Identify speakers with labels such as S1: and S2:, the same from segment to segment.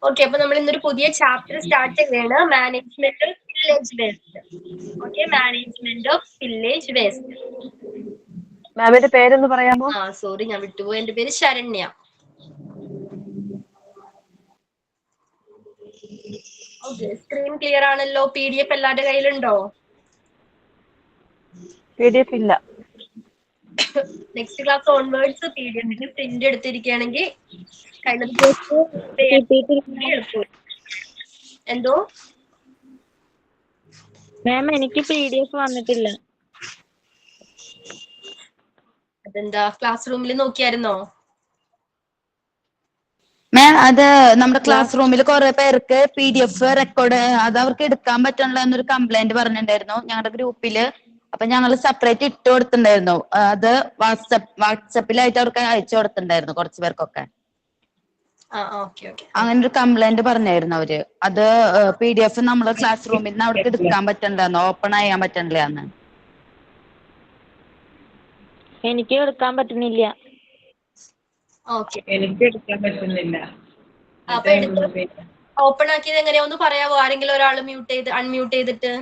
S1: Okay, അപ്പൊ നമ്മൾ ഇന്നൊരു പുതിയ ചാപ്റ്റർ സ്റ്റാർട്ട് ചെയ്യാണ്, management of village waste. Okay, management of village waste.
S2: മാമിന്റെ പേരൊന്ന് പറയാമോ?
S1: സോറി, ഞാൻ വിട്ടുപോയി. എന്റെ പേര് ശരണ്യ. ഓക്കെ, സ്ക്രീൻ ക്ലിയർ ആണല്ലോ? PDF എല്ലാവരുടെ കയ്യിലുണ്ടോ?
S2: PDF ഇല്ല.
S1: Next class onwards PDF print എടുത്തിരിക്കുകയാണെങ്കിൽ എന്തോ
S3: മാം, എനിക്ക് PDF വന്നിട്ടില്ല.
S1: അതെന്താ, ക്ലാസ് റൂമിൽ നോക്കിയായിരുന്നോ?
S4: മാം, അത് നമ്മുടെ ക്ലാസ് റൂമിൽ കുറെ പേർക്ക് PDF റെക്കോർഡ് അത് അവർക്ക് എടുക്കാൻ പറ്റണില്ല എന്നൊരു കംപ്ലൈന്റ് പറഞ്ഞിട്ടുണ്ടായിരുന്നു ഞങ്ങളുടെ ഗ്രൂപ്പില്. അപ്പൊ ഞങ്ങൾ സെപ്പറേറ്റ് ഇട്ട് കൊടുത്തിട്ടുണ്ടായിരുന്നു. അത് വാട്സപ്പിലായിട്ട് അവർക്ക് അയച്ചു കൊടുത്തിട്ടുണ്ടായിരുന്നു കുറച്ചു പേർക്കൊക്കെ. അങ്ങനെ ഒരു കംപ്ലൈന്റ് പറഞ്ഞായിരുന്നു അവര്. അത് PDF നമ്മള് ക്ലാസ് റൂമിൽ നിന്ന് അവർക്ക് എടുക്കാൻ പറ്റണ്ടായിരുന്നു, ഓപ്പൺ ചെയ്യാൻ പറ്റണില്ലാന്ന്.
S3: എനിക്ക് എടുക്കാൻ പറ്റുന്നില്ല.
S5: എനിക്ക് എടുക്കാൻ പറ്റുന്നില്ല.
S1: അപ്പൊ ഓപ്പൺ ആക്കിയത് എങ്ങനെയാ ഒന്ന് പറയാവോ? ആരെങ്കിലും ഒരാൾ അൺമ്യൂട്ട് ചെയ്തിട്ട്.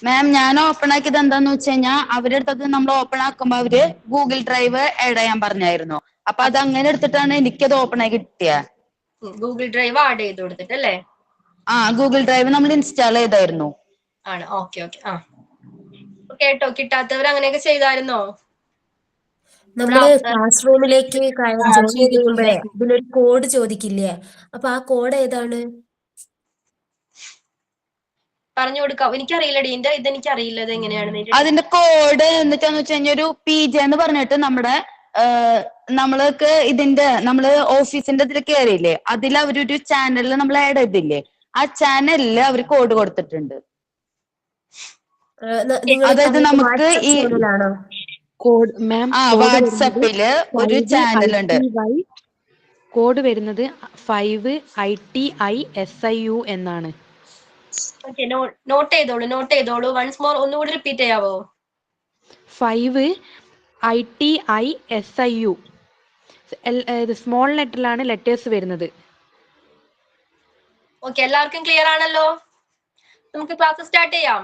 S4: മാം, ഞാൻ ഓപ്പൺ ആക്കിയത് എന്താന്ന് വെച്ച് കഴിഞ്ഞാൽ അവരുടെ അടുത്തത് നമ്മൾ ഓപ്പൺ ആക്കുമ്പോ അവര് ഗൂഗിൾ ഡ്രൈവ് ആഡ് ചെയ്യാൻ പറഞ്ഞായിരുന്നു. അപ്പൊ അത് അങ്ങനെ എടുത്തിട്ടാണ് എനിക്കത് ഓപ്പൺ ആയി കിട്ടിയത്.
S1: ഗൂഗിൾ ഡ്രൈവ് ആഡ് ചെയ്ത് കൊടുത്തിട്ടല്ലേ?
S4: ഗൂഗിൾ ഡ്രൈവ് നമ്മൾ ഇൻസ്റ്റാൾ ചെയ്തായിരുന്നു.
S1: ആണ്. ഓക്കെ. കേട്ടോ, കിട്ടാത്തവർ അങ്ങനെയൊക്കെ ചെയ്തായിരുന്നോ?
S6: നമ്മള് ക്ലാസ് റൂമിലേക്ക് ജോയിൻ ചെയ്യുമ്പോഴേ ഇതിലൊരു കോഡ് ചോദിക്കില്ലേ? അപ്പൊ ആ കോഡ് ഏതാണ്?
S1: പറഞ്ഞു കൊടുക്കാം. എനിക്കറിയില്ലടി, ഇതെനിക്ക് അറിയില്ല ഇത് എങ്ങനെയാണ്.
S4: അതിന്റെ കോഡ് എന്നിട്ടാന്ന് വെച്ച് കഴിഞ്ഞാൽ ഒരു PJ എന്ന് പറഞ്ഞിട്ട് നമ്മൾക്ക് നമ്മള് ഓഫീസിന്റെ ഇതിൽ കയറിയില്ലേ, അതിൽ അവരൊരു ചാനലിൽ നമ്മൾ ആഡ് ചെയ്തില്ലേ, ആ ചാനലില് അവർ കോഡ് കൊടുത്തിട്ടുണ്ട്. അതായത് നമുക്ക് ഈ വാട്സപ്പില് ഒരു ചാനലുണ്ട്.
S7: കോഡ് വരുന്നത് 5ITISIU എന്നാണ്.
S1: നോട്ട് ചെയ്തോളൂ. വൺസ് മോർ ഒന്നുകൂടി റിപ്പീറ്റ് ചെയ്യാവോ?
S7: 5ITISIU. സ്മോൾ ലെറ്ററിലാണ് ലെറ്റേഴ്സ് വരുന്നത്.
S1: ഓക്കെ, എല്ലാവർക്കും ക്ലിയർ ആണല്ലോ? നമുക്ക് ക്ലാസ് സ്റ്റാർട്ട് ചെയ്യാം.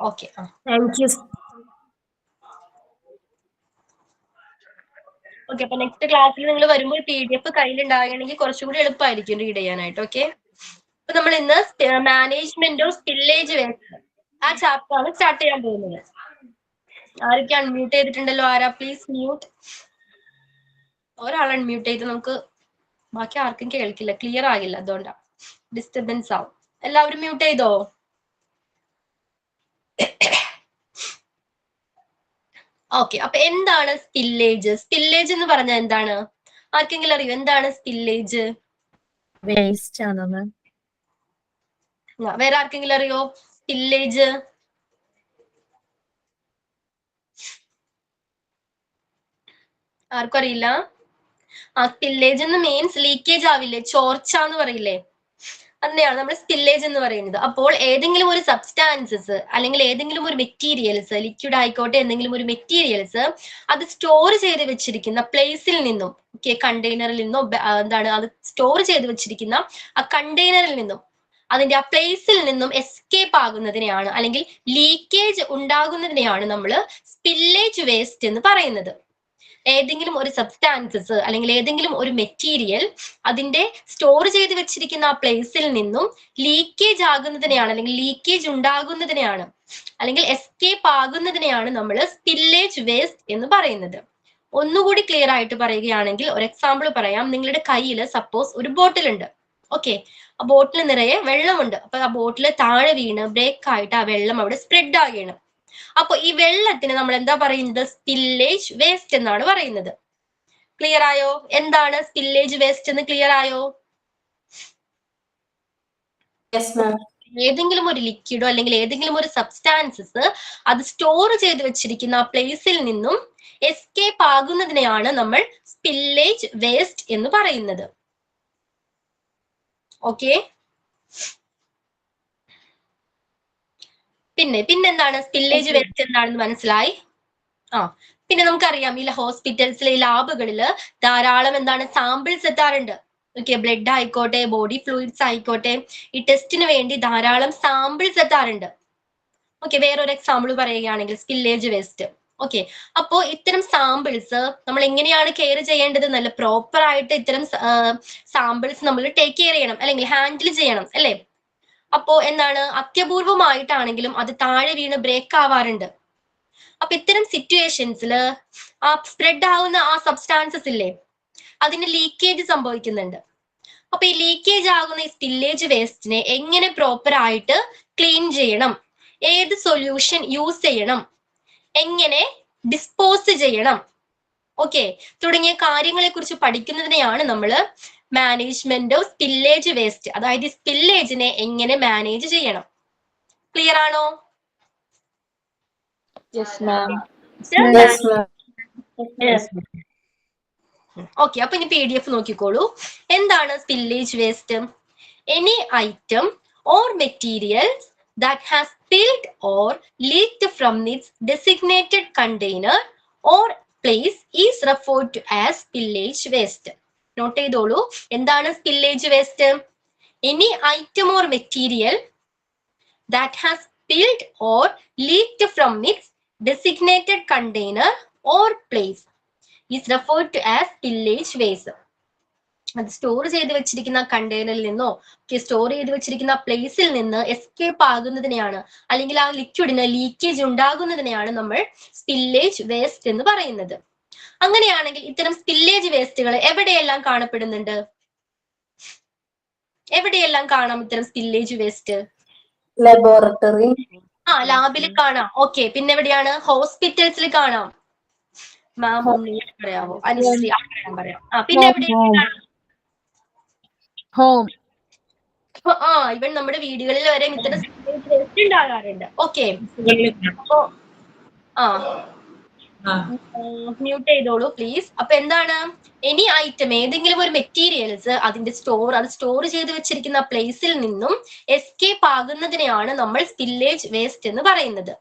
S1: Okay,
S6: thank U.
S1: ഓക്കെ, അപ്പൊ നെക്സ്റ്റ് ക്ലാസ്സിൽ നിങ്ങൾ വരുമ്പോൾ PDF കയ്യിലുണ്ടാകണമെങ്കിൽ കുറച്ചുകൂടി എളുപ്പമായിരിക്കും റീഡ് ചെയ്യാനായിട്ട്. ഓക്കെ, അപ്പൊ നമ്മൾ ഇന്ന് മാനേജ്മെന്റ് ഓഫ് വില്ലേജ് വേസ്റ്റ് ആ ചാപ്റ്റർ ആണ് സ്റ്റാർട്ട് ചെയ്യാൻ പോകുന്നത്. ആരൊക്കെ അൺമ്യൂട്ട് ചെയ്തിട്ടുണ്ടല്ലോ? ആരാ? Please mute. ഒരാൾ അൺമ്യൂട്ട് ചെയ്ത് നമുക്ക് ബാക്കി ആർക്കും കേൾക്കില്ല, ക്ലിയർ ആകില്ല, അതുകൊണ്ടാ ഡിസ്റ്റർബൻസ് ആവും. എല്ലാവരും മ്യൂട്ട് ചെയ്തോ? ഓക്കെ, അപ്പൊ എന്താണ് സ്പില്ലേജ്? സ്പില്ലേജ് എന്ന് പറഞ്ഞാൽ എന്താണ്? ആർക്കെങ്കിലും അറിയോ എന്താണ് സ്പില്ലേജ്?
S6: വേസ്റ്റ് ആണോ?
S1: വേറെ ആർക്കെങ്കിലും അറിയോ സ്പില്ലേജ്? ആർക്കും അറിയില്ല? സ്പില്ലേജ് എന്ന് മീൻസ് ലീക്കേജ് ആവില്ലേ, ചോർച്ച എന്ന് പറയില്ലേ, അതിനെയാണ് നമ്മൾ സ്പില്ലേജ് എന്ന് പറയുന്നത്. അപ്പോൾ ഏതെങ്കിലും ഒരു സബ്സ്റ്റാൻസസ് അല്ലെങ്കിൽ ഏതെങ്കിലും ഒരു മെറ്റീരിയൽസ്, ലിക്വിഡ് ആയിക്കോട്ടെ, എന്തെങ്കിലും ഒരു മെറ്റീരിയൽസ് അത് സ്റ്റോർ ചെയ്ത് വെച്ചിരിക്കുന്ന പ്ലേസിൽ നിന്നും, കണ്ടെയ്നറിൽ നിന്നും അത് സ്റ്റോർ ചെയ്ത് വെച്ചിരിക്കുന്ന ആ കണ്ടെയ്നറിൽ നിന്നും അതിന്റെ ആ പ്ലേസിൽ നിന്നും എസ്കേപ്പ് ആകുന്നതിനെയാണ് അല്ലെങ്കിൽ ലീക്കേജ് ഉണ്ടാകുന്നതിനെയാണ് നമ്മൾ സ്പില്ലേജ് വേസ്റ്റ് എന്ന് പറയുന്നത്. ഏതെങ്കിലും ഒരു സബ്സ്റ്റാൻസസ് അല്ലെങ്കിൽ ഏതെങ്കിലും ഒരു മെറ്റീരിയൽ അതിന്റെ സ്റ്റോർ ചെയ്ത് വെച്ചിരിക്കുന്ന ആ പ്ലേസിൽ നിന്നും ലീക്കേജ് ആകുന്നതിനെയാണ് അല്ലെങ്കിൽ ലീക്കേജ് ഉണ്ടാകുന്നതിനെയാണ് അല്ലെങ്കിൽ എസ്കേപ്പ് ആകുന്നതിനെയാണ് നമ്മൾ സ്പില്ലേജ് വേസ്റ്റ് എന്ന് പറയുന്നത്. ഒന്നുകൂടി ക്ലിയർ ആയിട്ട് പറയുകയാണെങ്കിൽ ഒരു എക്സാമ്പിൾ പറയാം. നിങ്ങളുടെ കയ്യിൽ സപ്പോസ് ഒരു ബോട്ടിൽ ഉണ്ട്. ഓക്കെ, ആ ബോട്ടിൽ നിറയെ വെള്ളമുണ്ട്. അപ്പൊ ആ ബോട്ടിൽ താഴെ വീണ് ബ്രേക്ക് ആയിട്ട് ആ വെള്ളം അവിടെ സ്പ്രെഡ് ആകുകയാണ്. അപ്പൊ ഈ വെള്ളത്തിന് നമ്മൾ എന്താ പറയുന്നത്? സ്പില്ലേജ് വേസ്റ്റ് എന്നാണ് പറയുന്നത്. ക്ലിയർ ആയോ? എന്താണ് സ്പില്ലേജ് വേസ്റ്റ് എന്ന് ക്ലിയർ ആയോ? ഏതെങ്കിലും ഒരു ലിക്വിഡോ അല്ലെങ്കിൽ ഏതെങ്കിലും ഒരു സബ്സ്റ്റാൻസസ് അത് സ്റ്റോർ ചെയ്ത് വെച്ചിരിക്കുന്ന ആ പ്ലേസിൽ നിന്നും എസ്കേപ്പ് ആകുന്നതിനെയാണ് നമ്മൾ സ്പില്ലേജ് വേസ്റ്റ് എന്ന് പറയുന്നത്. ഓക്കെ, പിന്നെന്താണ് സ്പില്ലേജ് വേസ്റ്റ് എന്താണെന്ന് മനസ്സിലായി? പിന്നെ നമുക്കറിയാം ഈ ഹോസ്പിറ്റൽസിലെ ലാബുകളിൽ ധാരാളം എന്താണ് സാമ്പിൾസ് എത്താറുണ്ട്. ഓക്കെ, ബ്ലഡ് ആയിക്കോട്ടെ, ബോഡി ഫ്ലൂയിഡ്സ് ആയിക്കോട്ടെ, ഈ ടെസ്റ്റിന് വേണ്ടി ധാരാളം സാമ്പിൾസ് എത്താറുണ്ട്. ഓക്കെ, വേറൊരു എക്സാമ്പിൾ പറയുകയാണെങ്കിൽ സ്പില്ലേജ് വേസ്റ്റ്. ഓക്കെ, അപ്പോ ഇത്തരം സാമ്പിൾസ് നമ്മൾ എങ്ങനെയാണ് കെയർ ചെയ്യേണ്ടത്? നല്ല പ്രോപ്പർ ആയിട്ട് ഇത്തരം സാമ്പിൾസ് നമ്മൾ ടേക്ക് കെയർ ചെയ്യണം, അല്ലെങ്കിൽ ഹാൻഡിൽ ചെയ്യണം, അല്ലെ? അപ്പോ എന്താണ്, അത്യപൂർവമായിട്ടാണെങ്കിലും അത് താഴെ വീണ് ബ്രേക്ക് ആവാറുണ്ട്. അപ്പൊ ഇത്തരം സിറ്റുവേഷൻസിൽ ആ സ്പ്രെഡ് ആവുന്ന ആ സബ്സ്റ്റാൻസസ് ഇല്ലേ, അതിന് ലീക്കേജ് സംഭവിക്കുന്നുണ്ട്. അപ്പൊ ഈ ലീക്കേജ് ആകുന്ന ഈ സ്പില്ലേജ് വേസ്റ്റിനെ എങ്ങനെ പ്രോപ്പർ ആയിട്ട് ക്ലീൻ ചെയ്യണം, ഏത് സൊല്യൂഷൻ യൂസ് ചെയ്യണം, എങ്ങനെ ഡിസ്പോസ് ചെയ്യണം, ഓക്കെ, തുടങ്ങിയ കാര്യങ്ങളെ കുറിച്ച് പഠിക്കുന്നതിനെയാണ് നമ്മൾ മാനേജ്മെന്റ് ഓഫ് സ്പില്ലേജ് വേസ്റ്റ്, അതായത് സ്പില്ലേജിനെ എങ്ങനെ മാനേജ് ചെയ്യണം. ക്ലിയർ ആണോ? ഓക്കെ, അപ്പൊ ഇനി PDF നോക്കിക്കോളൂ. എന്താണ് spillage waste? Any item or materials that has spilled or leaked from its designated container or place is referred to as spillage waste. Note ചെയ്തോളൂ, എന്താണ് spillage waste? Any item or material that has spilled or leaked from its designated container or place is referred to as spillage waste. അത് store ചെയ്ത് വെച്ചിരിക്കുന്ന കണ്ടെയ്നറിൽ നിന്നോ store ചെയ്ത് വെച്ചിരിക്കുന്ന പ്ലേസിൽ നിന്ന് എസ്കേപ്പ് ആകുന്നതിനെയാണ്, അല്ലെങ്കിൽ ആ ലിക്വിഡിന് ലീക്കേജ് ഉണ്ടാകുന്നതിനെയാണ് നമ്മൾ സ്പില്ലേജ് വേസ്റ്റ് എന്ന് പറയുന്നത്. അങ്ങനെയാണെങ്കിൽ ഇത്തരം സ്പില്ലേജ് വേസ്റ്റുകൾ എവിടെയെല്ലാം കാണപ്പെടുന്നുണ്ട്? എവിടെയെല്ലാം കാണാം ഇത്തരം സ്പില്ലേജ് വേസ്റ്റ്?
S6: ലബോറട്ടറി,
S1: ലാബിൽ കാണാം. ഓക്കെ, പിന്നെ എവിടെയാണ്? ഹോസ്പിറ്റൽസിൽ കാണാം. മാം ഒന്ന് പറയാമോ? അനുശ്രീ പറയാം. പിന്നെ എവിടെയാണ്?
S3: ഹോം.
S1: ഇവൻ നമ്മുടെ വീടുകളിൽ വരെ ഇത്തരം സ്പില്ലേജ് വേസ്റ്റ് ഉണ്ടാകാറുണ്ട്. ഓക്കെ, അപ്പോ മ്യൂട്ട് ചെയ്തോളൂ പ്ലീസ്. അപ്പൊ എന്താണ്, എനി ഐറ്റം, ഏതെങ്കിലും ഒരു മെറ്റീരിയൽസ് അത് സ്റ്റോർ ചെയ്ത് വെച്ചിരിക്കുന്ന പ്ലേസിൽ നിന്നും എസ്കേപ്പ് ആകുന്നതിനെയാണ് നമ്മൾ സ്പില്ലേജ് വേസ്റ്റ് എന്ന് പറയുന്നത്.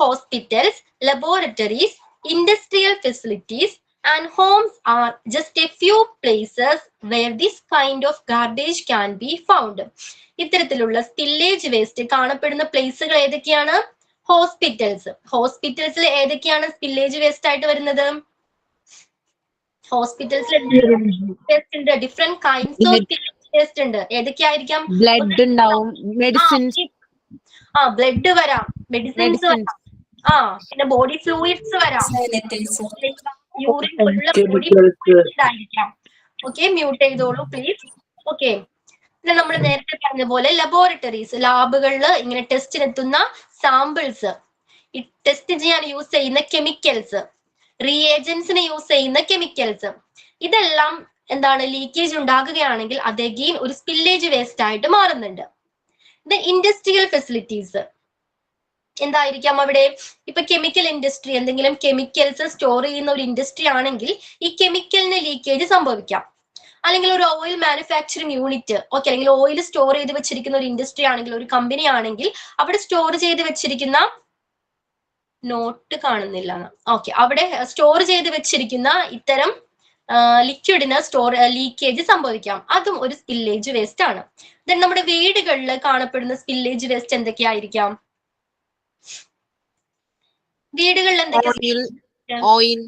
S1: Hospitals, laboratories, industrial facilities and homes are just a few places where this kind of garbage can be found. ഇത്തരത്തിലുള്ള സ്പില്ലേജ് വേസ്റ്റ് കാണപ്പെടുന്ന പ്ലേസുകൾ ഏതൊക്കെയാണ്? ഹോസ്പിറ്റൽസിൽ ഏതൊക്കെയാണ് സ്പില്ലേജ് വേസ്റ്റ് ആയിട്ട് വരുന്നത്? ഹോസ്പിറ്റൽസിൽ different kinds of spillage waste ഉണ്ട്. ഏതൊക്കെയായിരിക്കാം?
S7: ബ്ലഡ് ഉണ്ടാവും, മെഡിസിൻസ്,
S1: ബ്ലഡ് വരാം, മെഡിസിൻസ് വരാം, പിന്നെ ബോഡി ഫ്ലൂയിഡ്സ് വരാം, യൂറിൻ ഫുള്ള് ബോഡി ഫ്ലൂയിഡ്സ് ആയിരിക്കാം. ഓക്കെ, മ്യൂട്ട് ചെയ്തോളൂ പ്ലീസ്. ഓക്കെ, പിന്നെ നമ്മൾ നേരത്തെ പറഞ്ഞ പോലെ ലബോറട്ടറീസ്, ലാബുകളിൽ ഇങ്ങനെ ടെസ്റ്റിനെത്തുന്ന സാമ്പിൾസ്, ഈ ടെസ്റ്റ് ചെയ്യാൻ യൂസ് ചെയ്യുന്ന കെമിക്കൽസ്, റിയേജൻസിന് യൂസ് ചെയ്യുന്ന കെമിക്കൽസ്, ഇതെല്ലാം എന്താണ്, ലീക്കേജ് ഉണ്ടാകുകയാണെങ്കിൽ അത് അഗെയിൻ ഒരു സ്പില്ലേജ് വേസ്റ്റ് ആയിട്ട് മാറുന്നുണ്ട്. ഇൻഡസ്ട്രിയൽ ഫെസിലിറ്റീസ് എന്തായിരിക്കാം? അവിടെ ഇപ്പൊ കെമിക്കൽ ഇൻഡസ്ട്രി, എന്തെങ്കിലും കെമിക്കൽസ് സ്റ്റോർ ചെയ്യുന്ന ഒരു ഇൻഡസ്ട്രി ആണെങ്കിൽ ഈ കെമിക്കലിന് ലീക്കേജ് സംഭവിക്കാം. അല്ലെങ്കിൽ ഒരു ഓയിൽ മാനുഫാക്ചറിങ് യൂണിറ്റ്, ഓക്കെ, അല്ലെങ്കിൽ ഓയിൽ സ്റ്റോർ ചെയ്ത് വെച്ചിരിക്കുന്ന ഒരു ഇൻഡസ്ട്രി ആണെങ്കിൽ, ഒരു കമ്പനി ആണെങ്കിൽ അവിടെ സ്റ്റോർ ചെയ്ത് വെച്ചിരിക്കുന്ന നോട്ട് കാണുന്നില്ല. ഓക്കെ, അവിടെ സ്റ്റോർ ചെയ്ത് വെച്ചിരിക്കുന്ന ഇത്തരം ലിക്വിഡിന് ലീക്കേജ് സംഭവിക്കാം. അതും ഒരു സ്പില്ലേജ് വേസ്റ്റ് ആണ്. ദെൻ നമ്മുടെ വീടുകളിൽ കാണപ്പെടുന്ന സ്പില്ലേജ് വേസ്റ്റ് എന്തൊക്കെയായിരിക്കാം? വീടുകളിൽ എന്തൊക്കെയാ?
S3: ഓയിൽ,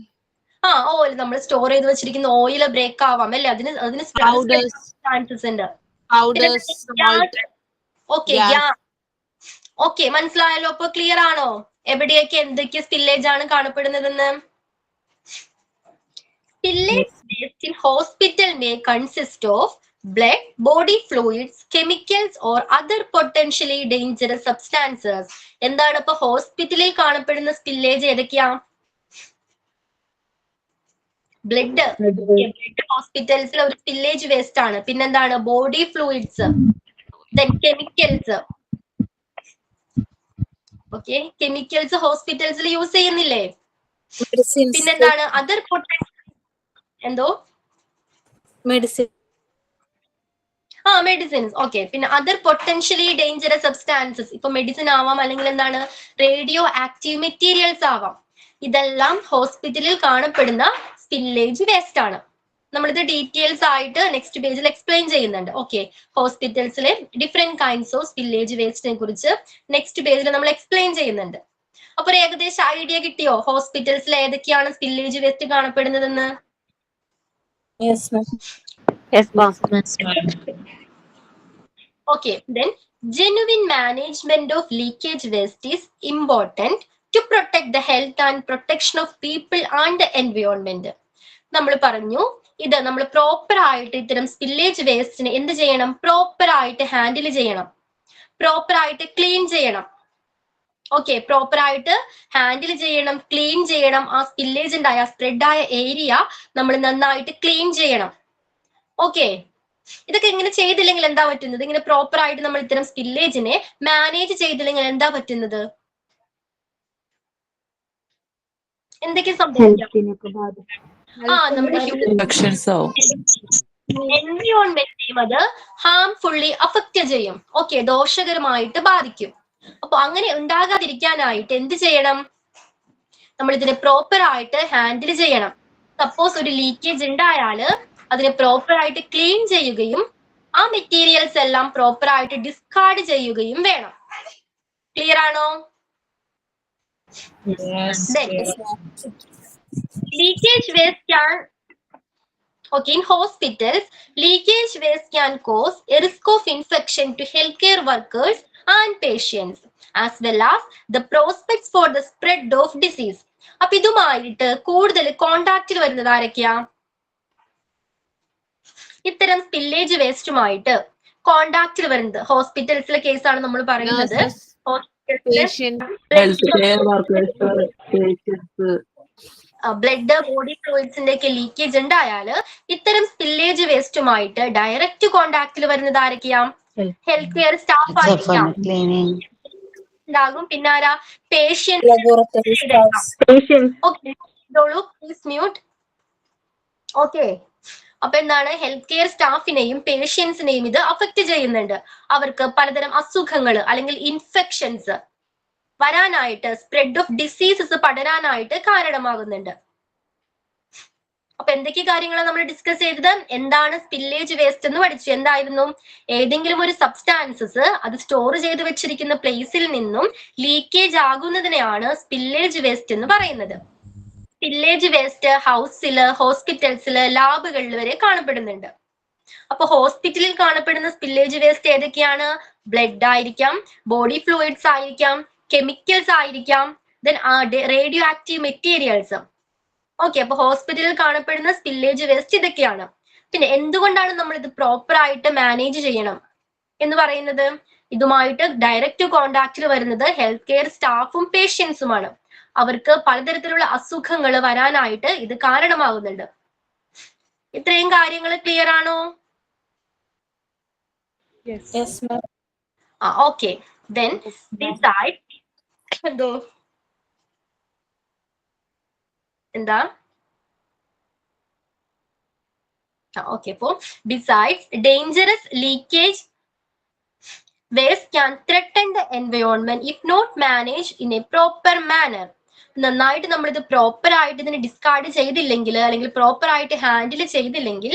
S1: ഓയിൽ നമ്മൾ സ്റ്റോർ ചെയ്ത് വെച്ചിരിക്കുന്ന ഓയിൽ ബ്രേക്ക് ആവാം, അല്ലെ? അതിന് ചാൻസസ് ഉണ്ട്. ഓക്കെ, മനസ്സിലായല്ലോ? അപ്പൊ ക്ലിയർ ആണോ എവിടെയൊക്കെ എന്തൊക്കെ സ്പില്ലേജ് ആണ് കാണപ്പെടുന്നതെന്ന്? Spillage waste in hospital may consist of blood, body fluids, chemicals or other potentially dangerous substances. എന്താണ് ഇപ്പൊ ഹോസ്പിറ്റലിൽ കാണപ്പെടുന്ന സ്പില്ലേജ് ഏതൊക്കെയാ? ബ്ലഡ് ഹോസ്പിറ്റൽസിൽ ഒരു സ്പില്ലേജ് വേസ്റ്റ് ആണ്. പിന്നെന്താണ്? Body fluids, then chemicals. Okay, chemicals ഹോസ്പിറ്റൽസിൽ യൂസ് ചെയ്യുന്നില്ലേ? പിന്നെന്താണ്? അതർ പൊട്ടൻഷ്യൽ, എന്തോ മെഡിസിൻസ്. ഓക്കെ, പിന്നെ അതർ പൊട്ടൻഷ്യലി ഡേഞ്ചറസ് സബ്സ്റ്റാൻസസ്, ഇപ്പൊ മെഡിസിൻ ആവാം, അല്ലെങ്കിൽ എന്താണ്, റേഡിയോ ആക്റ്റീവ് മെറ്റീരിയൽസ് ആവാം. ഇതെല്ലാം ഹോസ്പിറ്റലിൽ കാണപ്പെടുന്ന സ്പില്ലേജ് വേസ്റ്റ് ആണ്. നമ്മളിത് ഡീറ്റെയിൽസ് ആയിട്ട് നെക്സ്റ്റ് പേജിൽ എക്സ്പ്ലെയിൻ ചെയ്യുന്നുണ്ട്. ഓക്കെ, ഹോസ്പിറ്റൽസിലെ ഡിഫറെന്റ് കൈൻഡ്സ് ഓഫ് സ്പില്ലേജ് വേസ്റ്റിനെ കുറിച്ച് നെക്സ്റ്റ് പേജിൽ നമ്മൾ എക്സ്പ്ലെയിൻ ചെയ്യുന്നുണ്ട്. അപ്പൊ ഒരു ഏകദേശം ഐഡിയ കിട്ടിയോ ഹോസ്പിറ്റൽസിൽ ഏതൊക്കെയാണ് സ്പില്ലേജ് വേസ്റ്റ് കാണപ്പെടുന്നതെന്ന്? Okay, then genuine management of leakage waste is important to protect the health and protection of people and the environment. നമ്മൾ പറഞ്ഞു ഇത് നമ്മൾ പ്രോപ്പർ ആയിട്ട് ഇത്തരം സ്പില്ലേജ് വേസ്റ്റിനെ എന്ത് ചെയ്യണം? പ്രോപ്പർ ആയിട്ട് ഹാൻഡിൽ ചെയ്യണം, പ്രോപ്പർ ആയിട്ട് ക്ലീൻ ചെയ്യണം. ഓക്കെ, പ്രോപ്പർ ആയിട്ട് ഹാൻഡിൽ ചെയ്യണം, ക്ലീൻ ചെയ്യണം. ആ സ്പില്ലേജ് ഉണ്ടായ സ്പ്രെഡ് ആയ ഏരിയ നമ്മൾ നന്നായിട്ട് ക്ലീൻ ചെയ്യണം. ഓക്കെ, ഇതൊക്കെ ഇങ്ങനെ ചെയ്തില്ലെങ്കിൽ എന്താ പറ്റുന്നത്? ഇങ്ങനെ പ്രോപ്പർ ആയിട്ട് നമ്മൾ ഇത്തരം സ്പില്ലേജിനെ മാനേജ് ചെയ്തില്ലെങ്കിൽ എന്താ പറ്റുന്നത്? എന്തൊക്കെ സംഭവിക്കാം? നമ്മുടെ എൻവയോൺമെന്റിനെയും അത് ഹാംഫുള്ളി അഫക്റ്റ് ചെയ്യും. ഓക്കെ, ദോഷകരമായിട്ട് ബാധിക്കും. അപ്പൊ അങ്ങനെ ഉണ്ടാകാതിരിക്കാനായിട്ട് എന്ത് ചെയ്യണം? നമ്മൾ ഇതിനെ പ്രോപ്പർ ആയിട്ട് ഹാൻഡിൽ ചെയ്യണം. സപ്പോസ് ഒരു ലീക്കേജ് ഉണ്ടായാല് അതിനെ പ്രോപ്പർ ആയിട്ട് ക്ലീൻ ചെയ്യുകയും ആ മെറ്റീരിയൽസ് എല്ലാം പ്രോപ്പർ ആയിട്ട് ഡിസ്കാർഡ് ചെയ്യുകയും വേണം. ക്ലിയർ ആണോ? Leakage waste can in hospitals, leakage waste can cause a risk of infection to healthcare workers and patients, as well as the prospects for the spread of disease. അപ്പൊ ഇതുമായിട്ട് കൂടുതൽ കോണ്ടാക്റ്റിൽ വരുന്നത് ആരൊക്കെയാ? ഇത്തരം സ്പില്ലേജ് വേസ്റ്റുമായിട്ട് കോണ്ടാക്റ്റിൽ വരുന്നത് ഹോസ്പിറ്റൽസിലെ കേസാണ് നമ്മൾ പറയുന്നത്. ബ്ലഡ്, ബോഡി ഫ്ലൂയിഡ്സിന്റെ ഒക്കെ ലീക്കേജ് ഉണ്ടായാൽ ഇത്തരം സ്പില്ലേജ് വേസ്റ്റുമായിട്ട് ഡയറക്റ്റ് കോണ്ടാക്റ്റിൽ വരുന്നത് ആരൊക്കെയാ? ഹെൽത്ത് കെയർ സ്റ്റാഫ് ആയിരിക്കാം ഉണ്ടാകും. പിന്നെ ആരാ? പേഷ്യൻസ്. ഓക്കെ, അപ്പൊ എന്താണ്? ഹെൽത്ത് കെയർ സ്റ്റാഫിനെയും പേഷ്യൻസിനെയും ഇത് അഫക്റ്റ് ചെയ്യുന്നുണ്ട്. അവർക്ക് പലതരം അസുഖങ്ങൾ അല്ലെങ്കിൽ ഇൻഫെക്ഷൻസ് വരാനായിട്ട്, സ്പ്രെഡ് ഓഫ് ഡിസീസസ് പടരാനായിട്ട് കാരണമാകുന്നുണ്ട്. അപ്പൊ എന്തൊക്കെ കാര്യങ്ങളാണ് നമ്മൾ ഡിസ്കസ് ചെയ്തത്? എന്താണ് സ്പില്ലേജ് വേസ്റ്റ് എന്ന് പഠിച്ചു. എന്തായിരുന്നു? ഏതെങ്കിലും ഒരു സബ്സ്റ്റാൻസസ് അത് സ്റ്റോർ ചെയ്ത് വെച്ചിരിക്കുന്ന പ്ലേസിൽ നിന്നും ലീക്കേജ് ആകുന്നതിനെയാണ് സ്പില്ലേജ് വേസ്റ്റ് എന്ന് പറയുന്നത്. സ്പില്ലേജ് വേസ്റ്റ് ഹൗസില്, ഹോസ്പിറ്റൽസില്, ലാബുകളിൽ വരെ കാണപ്പെടുന്നുണ്ട്. അപ്പൊ ഹോസ്പിറ്റലിൽ കാണപ്പെടുന്ന സ്പില്ലേജ് വേസ്റ്റ് ഏതൊക്കെയാണ്? ബ്ലഡ് ആയിരിക്കാം, ബോഡി ഫ്ലൂയിഡ്സ് ആയിരിക്കാം, കെമിക്കൽസ് ആയിരിക്കാം, then radio active materials. Okay, അപ്പൊ ഹോസ്പിറ്റലിൽ കാണപ്പെടുന്ന സ്പില്ലേജ് വേസ്റ്റ് ഇതൊക്കെയാണ്. പിന്നെ എന്തുകൊണ്ടാണ് നമ്മൾ ഇത് പ്രോപ്പർ ആയിട്ട് മാനേജ് ചെയ്യണം എന്ന് പറയുന്നത്? ഇതുമായിട്ട് ഡയറക്റ്റ് കോണ്ടാക്റ്റിൽ വരുന്നത് ഹെൽത്ത് കെയർ സ്റ്റാഫും പേഷ്യൻസുമാണ്. അവർക്ക് പലതരത്തിലുള്ള അസുഖങ്ങൾ വരാനായിട്ട് ഇത് കാരണമാകുന്നുണ്ട്. ഇത്രയും കാര്യങ്ങൾ ക്ലിയർ ആണോ? ഓക്കെ, ദെൻ besides എന്താ? ഓക്കെ, അപ്പോ besides dangerous leakage waste can threaten the environment if not managed in a proper manner. നന്നായിട്ട് നമ്മൾ ഇത് പ്രോപ്പർ ആയിട്ട് ഇതിനെ ഡിസ്കാർഡ് ചെയ്തില്ലെങ്കിൽ അല്ലെങ്കിൽ പ്രോപ്പർ ആയിട്ട് ഹാൻഡിൽ ചെയ്തില്ലെങ്കിൽ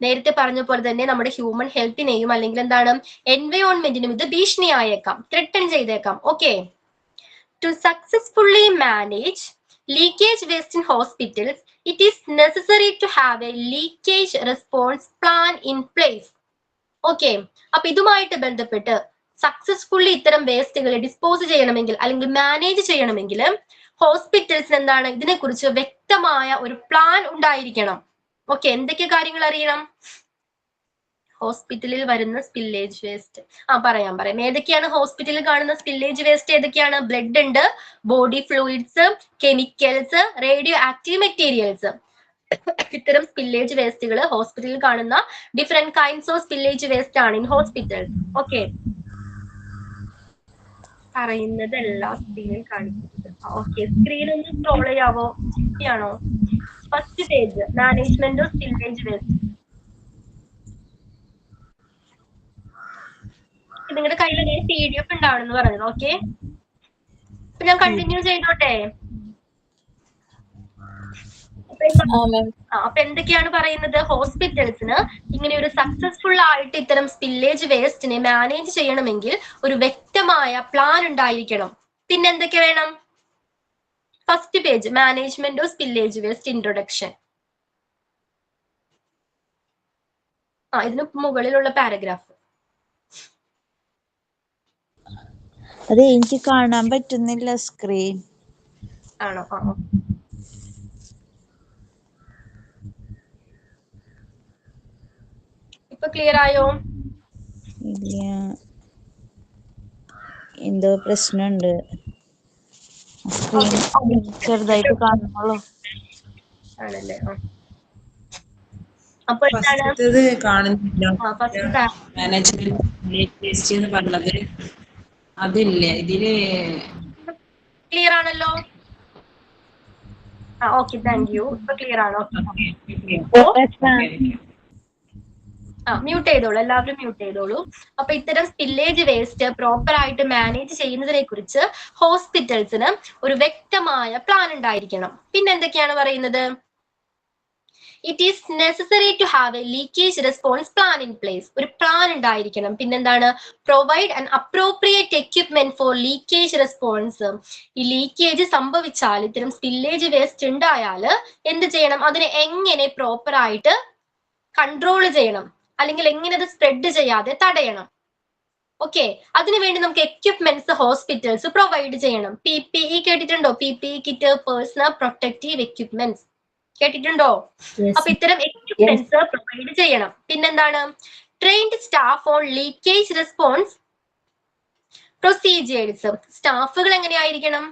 S1: നേരത്തെ പറഞ്ഞ പോലെ തന്നെ നമ്മുടെ ഹ്യൂമൻ ഹെൽത്തിനെയും അല്ലെങ്കിൽ എന്താണ് എൻവയോൺമെന്റിനും ഇത് ഭീഷണിയായേക്കാം, ത്രെട്ടൺ ചെയ്തേക്കാം. Okay, to successfully manage leakage waste in hospitals it is necessary to have a leakage response plan in place. Okay, അപ്പൊ ഇതുമായിട്ട് ബന്ധപ്പെട്ട് സക്സസ്ഫുള്ളി ഇത്തരം വേസ്റ്റുകളെ ഡിസ്പോസ് ചെയ്യണമെങ്കിൽ അല്ലെങ്കിൽ മാനേജ് ചെയ്യണമെങ്കിൽ ഹോസ്പിറ്റൽസിന് എന്താണ് ഇതിനെക്കുറിച്ച് വ്യക്തമായ ഒരു പ്ലാൻ ഉണ്ടായിരിക്കണം. ഓക്കെ, എന്തൊക്കെ കാര്യങ്ങൾ അറിയണം? ഹോസ്പിറ്റലിൽ വരുന്ന സ്പില്ലേജ് വേസ്റ്റ് പറയാം. ഏതൊക്കെയാണ് ഹോസ്പിറ്റലിൽ കാണുന്ന സ്പില്ലേജ് വേസ്റ്റ്? ഏതൊക്കെയാണ്? ബ്ലഡ് ഉണ്ട്, body fluids, chemicals, radioactive materials. ഇത്തരം സ്പില്ലേജ് വേസ്റ്റുകൾ ഹോസ്പിറ്റലിൽ കാണുന്ന different kinds of spillage waste ആണ് ഇൻ ഹോസ്പിറ്റൽ. ഓക്കെ, പറയുന്നതല്ല സ്ക്രീനിൽ കാണിക്കുന്നത്. ഓക്കെ, സ്ക്രീൻ ഒന്ന് സ്ക്രോൾ ചെയ്യാവോ? ആണോ? First page, management of spillage waste. നിങ്ങളുടെ കയ്യിൽ PDF ഉണ്ടാവണമെന്ന് പറഞ്ഞത്. ഓക്കെ, അപ്പൊ ഞാൻ കണ്ടിന്യൂ ചെയ്തോട്ടെ? അപ്പൊ എന്തൊക്കെയാണ് പറയുന്നത്? ഹോസ്പിറ്റൽസിന് ഇങ്ങനെ ഒരു സക്സസ്ഫുൾ ആയിട്ട് ഇത്തരം സ്പില്ലേജ് വേസ്റ്റിനെ മാനേജ് ചെയ്യണമെങ്കിൽ ഒരു വ്യക്തമായ പ്ലാൻ ഉണ്ടായിരിക്കണം. പിന്നെ എന്തൊക്കെ വേണം? First page, management of spillage waste introduction. ഇതിന് മുകളിലുള്ള പാരഗ്രാഫ്.
S5: അത് എനിക്ക് കാണാൻ പറ്റുന്നില്ല സ്ക്രീൻ.
S1: ആണോ? ഇപ്പൊ ക്ലിയർ ആയോ?
S5: ഇല്ല, എന്തോ പ്രശ്നമുണ്ട്. സ്ക്രീൻ ചെറുതായിട്ട് കാണുന്നുള്ളൂ.
S1: ആണല്ലേ? അപ്പൊ എന്താണ്
S8: കാണുന്നില്ല.
S1: ഫസ്റ്റ്
S8: മാനേജ്മെന്റ് എന്ന് പറഞ്ഞത് അതില്ല ഇതില്.
S1: ക്ലിയർ ആണല്ലോ? Okay, thank U. ഇപ്പൊ ക്ലിയർ ആണോ? മ്യൂട്ട് ചെയ്തോളൂ, എല്ലാവരും മ്യൂട്ട് ചെയ്തോളൂ. അപ്പൊ ഇത്തരം സ്പില്ലേജ് വേസ്റ്റ് പ്രോപ്പർ ആയിട്ട് മാനേജ് ചെയ്യുന്നതിനെ കുറിച്ച് ഹോസ്പിറ്റൽസിന് ഒരു വ്യക്തമായ പ്ലാൻ ഉണ്ടായിരിക്കണം. പിന്നെ എന്തൊക്കെയാണ് പറയുന്നത്? It is necessary to have a leakage response plan in place. ഒരു പ്ലാൻ ഉണ്ടായിരിക്കണം. പിന്നെന്താണ്? Provide an appropriate equipment for leakage response. ഈ ലീക്കേജ് സംഭവിച്ചാൽ, ഇത്തരം സ്പില്ലേജ് വേസ്റ്റ് ഉണ്ടായാൽ എന്ത് ചെയ്യണം? അതിനെ എങ്ങനെ പ്രോപ്പർ ആയിട്ട് കൺട്രോൾ ചെയ്യണം, അല്ലെങ്കിൽ എങ്ങനെ അത് സ്പ്രെഡ് ചെയ്യാതെ തടയണം. ഓക്കെ, അതിനുവേണ്ടി നമുക്ക് എക്യുപ്മെന്റ്സ് ഹോസ്പിറ്റൽസ് പ്രൊവൈഡ് ചെയ്യണം. PPE കേട്ടിട്ടുണ്ടോ? PPE kit, personal protective equipments കേട്ടിട്ടുണ്ടോ? അപ്പൊ ഇത്തരം എക്യുപ്മെന്റ്സ് പ്രൊവൈഡ് ചെയ്യണം. പിന്നെന്താണ്? Trained staff on leakage response procedures. സ്റ്റാഫുകൾ എങ്ങനെയായിരിക്കണം?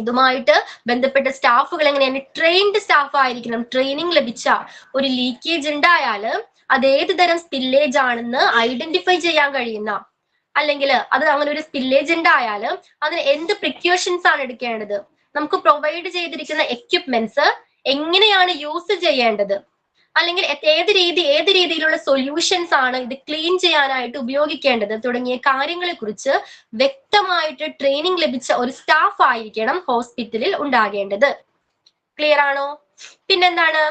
S1: ഇതുമായിട്ട് ബന്ധപ്പെട്ട സ്റ്റാഫുകൾ എങ്ങനെയാണ്? ട്രെയിൻഡ് സ്റ്റാഫ് ആയിരിക്കണം. ട്രെയിനിങ് ലഭിച്ച. ഒരു ലീക്കേജ് ഉണ്ടായാൽ അത് ഏത് തരം സ്പില്ലേജ് ആണെന്ന് ഐഡന്റിഫൈ ചെയ്യാൻ കഴിയുന്ന, അല്ലെങ്കിൽ അത് അങ്ങനെ ഒരു സ്പില്ലേജ് ഉണ്ടായാൽ അതിന് എന്ത് പ്രിക്കോഷൻസ് ആണ് എടുക്കേണ്ടത്, നമുക്ക് പ്രൊവൈഡ് ചെയ്തിരിക്കുന്ന എക്യുപ്മെന്റ്സ് എങ്ങനെയാണ് യൂസ് ചെയ്യേണ്ടത്, അല്ലെങ്കിൽ ഏത് രീതിയിലുള്ള സൊല്യൂഷൻസ് ആണ് ഇത് ക്ലീൻ ചെയ്യാനായിട്ട് ഉപയോഗിക്കേണ്ടത് തുടങ്ങിയ കാര്യങ്ങളെ കുറിച്ച് വ്യക്തമായിട്ട് ട്രെയിനിങ് ലഭിച്ച ഒരു സ്റ്റാഫ് ആയിരിക്കണം ഹോസ്പിറ്റലിൽ ഉണ്ടാകേണ്ടത്. ക്ലിയർ ആണോ? പിന്നെന്താണ്?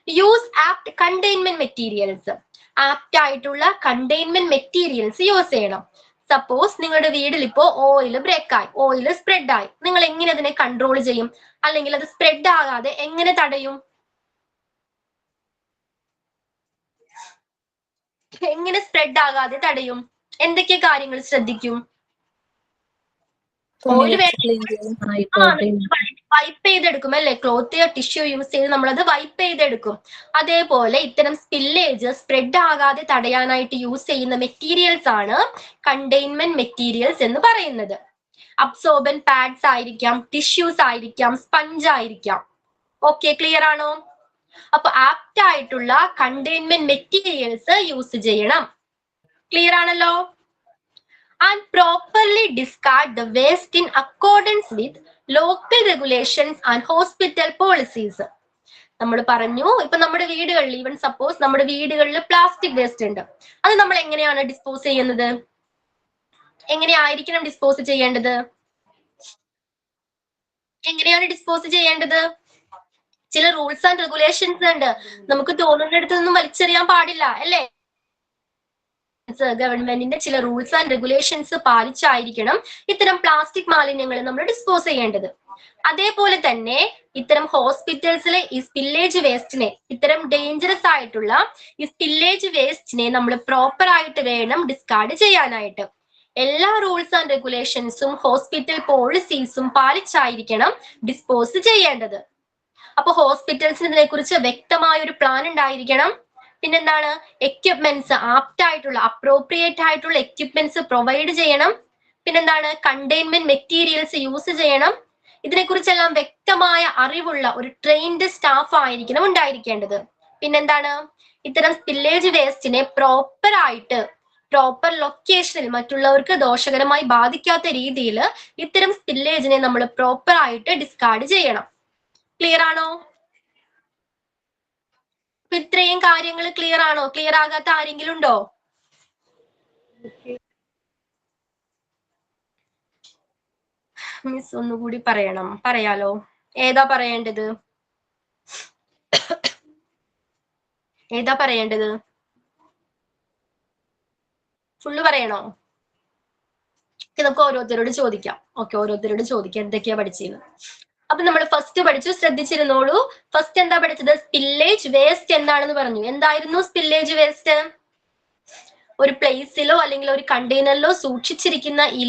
S1: Use apt containment materials. Apt ആയിട്ടുള്ള കണ്ടെയ്ൻമെന്റ് മെറ്റീരിയൽസ് യൂസ് ചെയ്യണം. സപ്പോസ് നിങ്ങളുടെ വീട്ടിൽ ഇപ്പോ ഓയിൽ ബ്രേക്കായി, ഓയിൽ സ്പ്രെഡ് ആയി, നിങ്ങൾ എങ്ങനെ അതിനെ കൺട്രോൾ ചെയ്യും? അല്ലെങ്കിൽ അത് സ്പ്രെഡ് ആകാതെ എങ്ങനെ തടയും? എങ്ങനെ സ്പ്രെഡ് ആകാതെ തടയും? എന്തൊക്കെ കാര്യങ്ങൾ ശ്രദ്ധിക്കും? ഓയിൽ വൈപ്പ് ചെയ്തെടുക്കും അല്ലെ? ക്ലോത്ത് ടിഷ്യൂ യൂസ് ചെയ്ത് നമ്മളത് വൈപ്പ് ചെയ്തെടുക്കും. അതേപോലെ ഇത്തരം സ്പില്ലേജ് സ്പ്രെഡ് ആകാതെ തടയാനായിട്ട് യൂസ് ചെയ്യുന്ന മെറ്റീരിയൽസ് ആണ് കണ്ടെയ്ൻമെന്റ് മെറ്റീരിയൽസ് എന്ന് പറയുന്നത്. അബ്സോർബൻ പാഡ്സ് ആയിരിക്കാം, ടിഷ്യൂസ് ആയിരിക്കാം, സ്പഞ്ച് ആയിരിക്കാം. ഓക്കെ, ക്ലിയർ ആണോ? അപ്പൊ ആപ്റ്റ് ആയിട്ടുള്ള കണ്ടെയ്ൻമെന്റ് മെറ്റീരിയൽസ് യൂസ് ചെയ്യണം. ക്ലിയർ ആണല്ലോ? And properly discard the waste in accordance with local regulations and hospital policies. നമ്മൾ പറഞ്ഞു, ഇപ്പൊ നമ്മുടെ വീടുകളിൽ, ഈവൻ സപ്പോസ് നമ്മുടെ വീടുകളിൽ പ്ലാസ്റ്റിക് വേസ്റ്റ് ഉണ്ട്, അത് നമ്മൾ എങ്ങനെയാണ് ഡിസ്പോസ് ചെയ്യുന്നത്? എങ്ങനെയായിരിക്കണം ഡിസ്പോസ് ചെയ്യേണ്ടത്? ചില റൂൾസ് ആൻഡ് റെഗുലേഷൻസ് ഉണ്ട്. നമുക്ക് തോന്നുന്നിടത്തൊന്നും വലിച്ചെറിയാൻ പാടില്ല അല്ലേ? ഗവൺമെന്റിന്റെ ചില റൂൾസ് ആൻഡ് റെഗുലേഷൻസ് പാലിച്ചായിരിക്കണം ഇത്തരം പ്ലാസ്റ്റിക് മാലിന്യങ്ങൾ നമ്മൾ ഡിസ്പോസ് ചെയ്യേണ്ടത്. അതേപോലെ തന്നെ ഇത്തരം ഹോസ്പിറ്റൽസിലെ ഈ സ്പില്ലേജ് വേസ്റ്റിനെ, ഇത്തരം ഡേഞ്ചറസ് ആയിട്ടുള്ള ഈ സ്പില്ലേജ് വേസ്റ്റിനെ നമ്മൾ പ്രോപ്പർ ആയിട്ട് വേണം ഡിസ്കാർഡ് ചെയ്യാനായിട്ട്. എല്ലാ റൂൾസ് ആൻഡ് റെഗുലേഷൻസും ഹോസ്പിറ്റൽ പോളിസീസും പാലിച്ചായിരിക്കണം ഡിസ്പോസ് ചെയ്യേണ്ടത്. അപ്പൊ ഹോസ്പിറ്റൽസിന് ഇതിനെ കുറിച്ച് വ്യക്തമായ ഒരു പ്ലാൻ ഉണ്ടായിരിക്കണം. പിന്നെന്താണ്? എക്യുപ്മെന്റ്സ് ആപ്റ്റ് ആയിട്ടുള്ള, അപ്രോപ്രിയേറ്റ് ആയിട്ടുള്ള എക്യുപ്മെന്റ്സ് പ്രൊവൈഡ് ചെയ്യണം. പിന്നെന്താണ്? കണ്ടെയ്ൻമെന്റ് മെറ്റീരിയൽസ് യൂസ് ചെയ്യണം. ഇതിനെക്കുറിച്ചെല്ലാം വ്യക്തമായ അറിവുള്ള ഒരു ട്രെയിൻഡ് സ്റ്റാഫ് ആയിരിക്കണം ഉണ്ടായിരിക്കേണ്ടത്. പിന്നെന്താണ്? ഇത്തരം സ്പില്ലേജ് വേസ്റ്റിനെ പ്രോപ്പർ ലൊക്കേഷനിൽ മറ്റുള്ളവർക്ക് ദോഷകരമായി ബാധിക്കാത്ത രീതിയിൽ ഇത്തരം സ്പില്ലേജിനെ നമ്മൾ പ്രോപ്പർ ആയിട്ട് ഡിസ്കാർഡ് ചെയ്യണം. ക്ലിയർ ആണോ? ഇത്രയും കാര്യങ്ങൾ ക്ലിയർ ആണോ? ക്ലിയർ ആകാത്ത ആരെങ്കിലും ഉണ്ടോ? മിസ് ഒന്നുകൂടി പറയാലോ? ഏതാ പറയേണ്ടത്? ഏതാ പറയേണ്ടത്? ഫുള്ള് പറയണോ? നമുക്ക് ഓരോരുത്തരോട് ചോദിക്കാം. ഓക്കെ, ഓരോരുത്തരോട് ചോദിക്കാം എന്തൊക്കെയാ പഠിച്ചതെന്ന്. അപ്പൊ നമ്മൾ ഫസ്റ്റ് പഠിച്ചു, ശ്രദ്ധിച്ചിരുന്നോളൂ. ഫസ്റ്റ് എന്താ പഠിച്ചത്? സ്പില്ലേജ് വേസ്റ്റ് എന്താണെന്ന് പറഞ്ഞു. എന്തായിരുന്നു സ്പില്ലേജ് വേസ്റ്റ്? ഒരു പ്ലേസിലോ അല്ലെങ്കിൽ ഒരു കണ്ടെയ്നറിലോ സൂക്ഷിച്ചിരിക്കുന്ന ഈ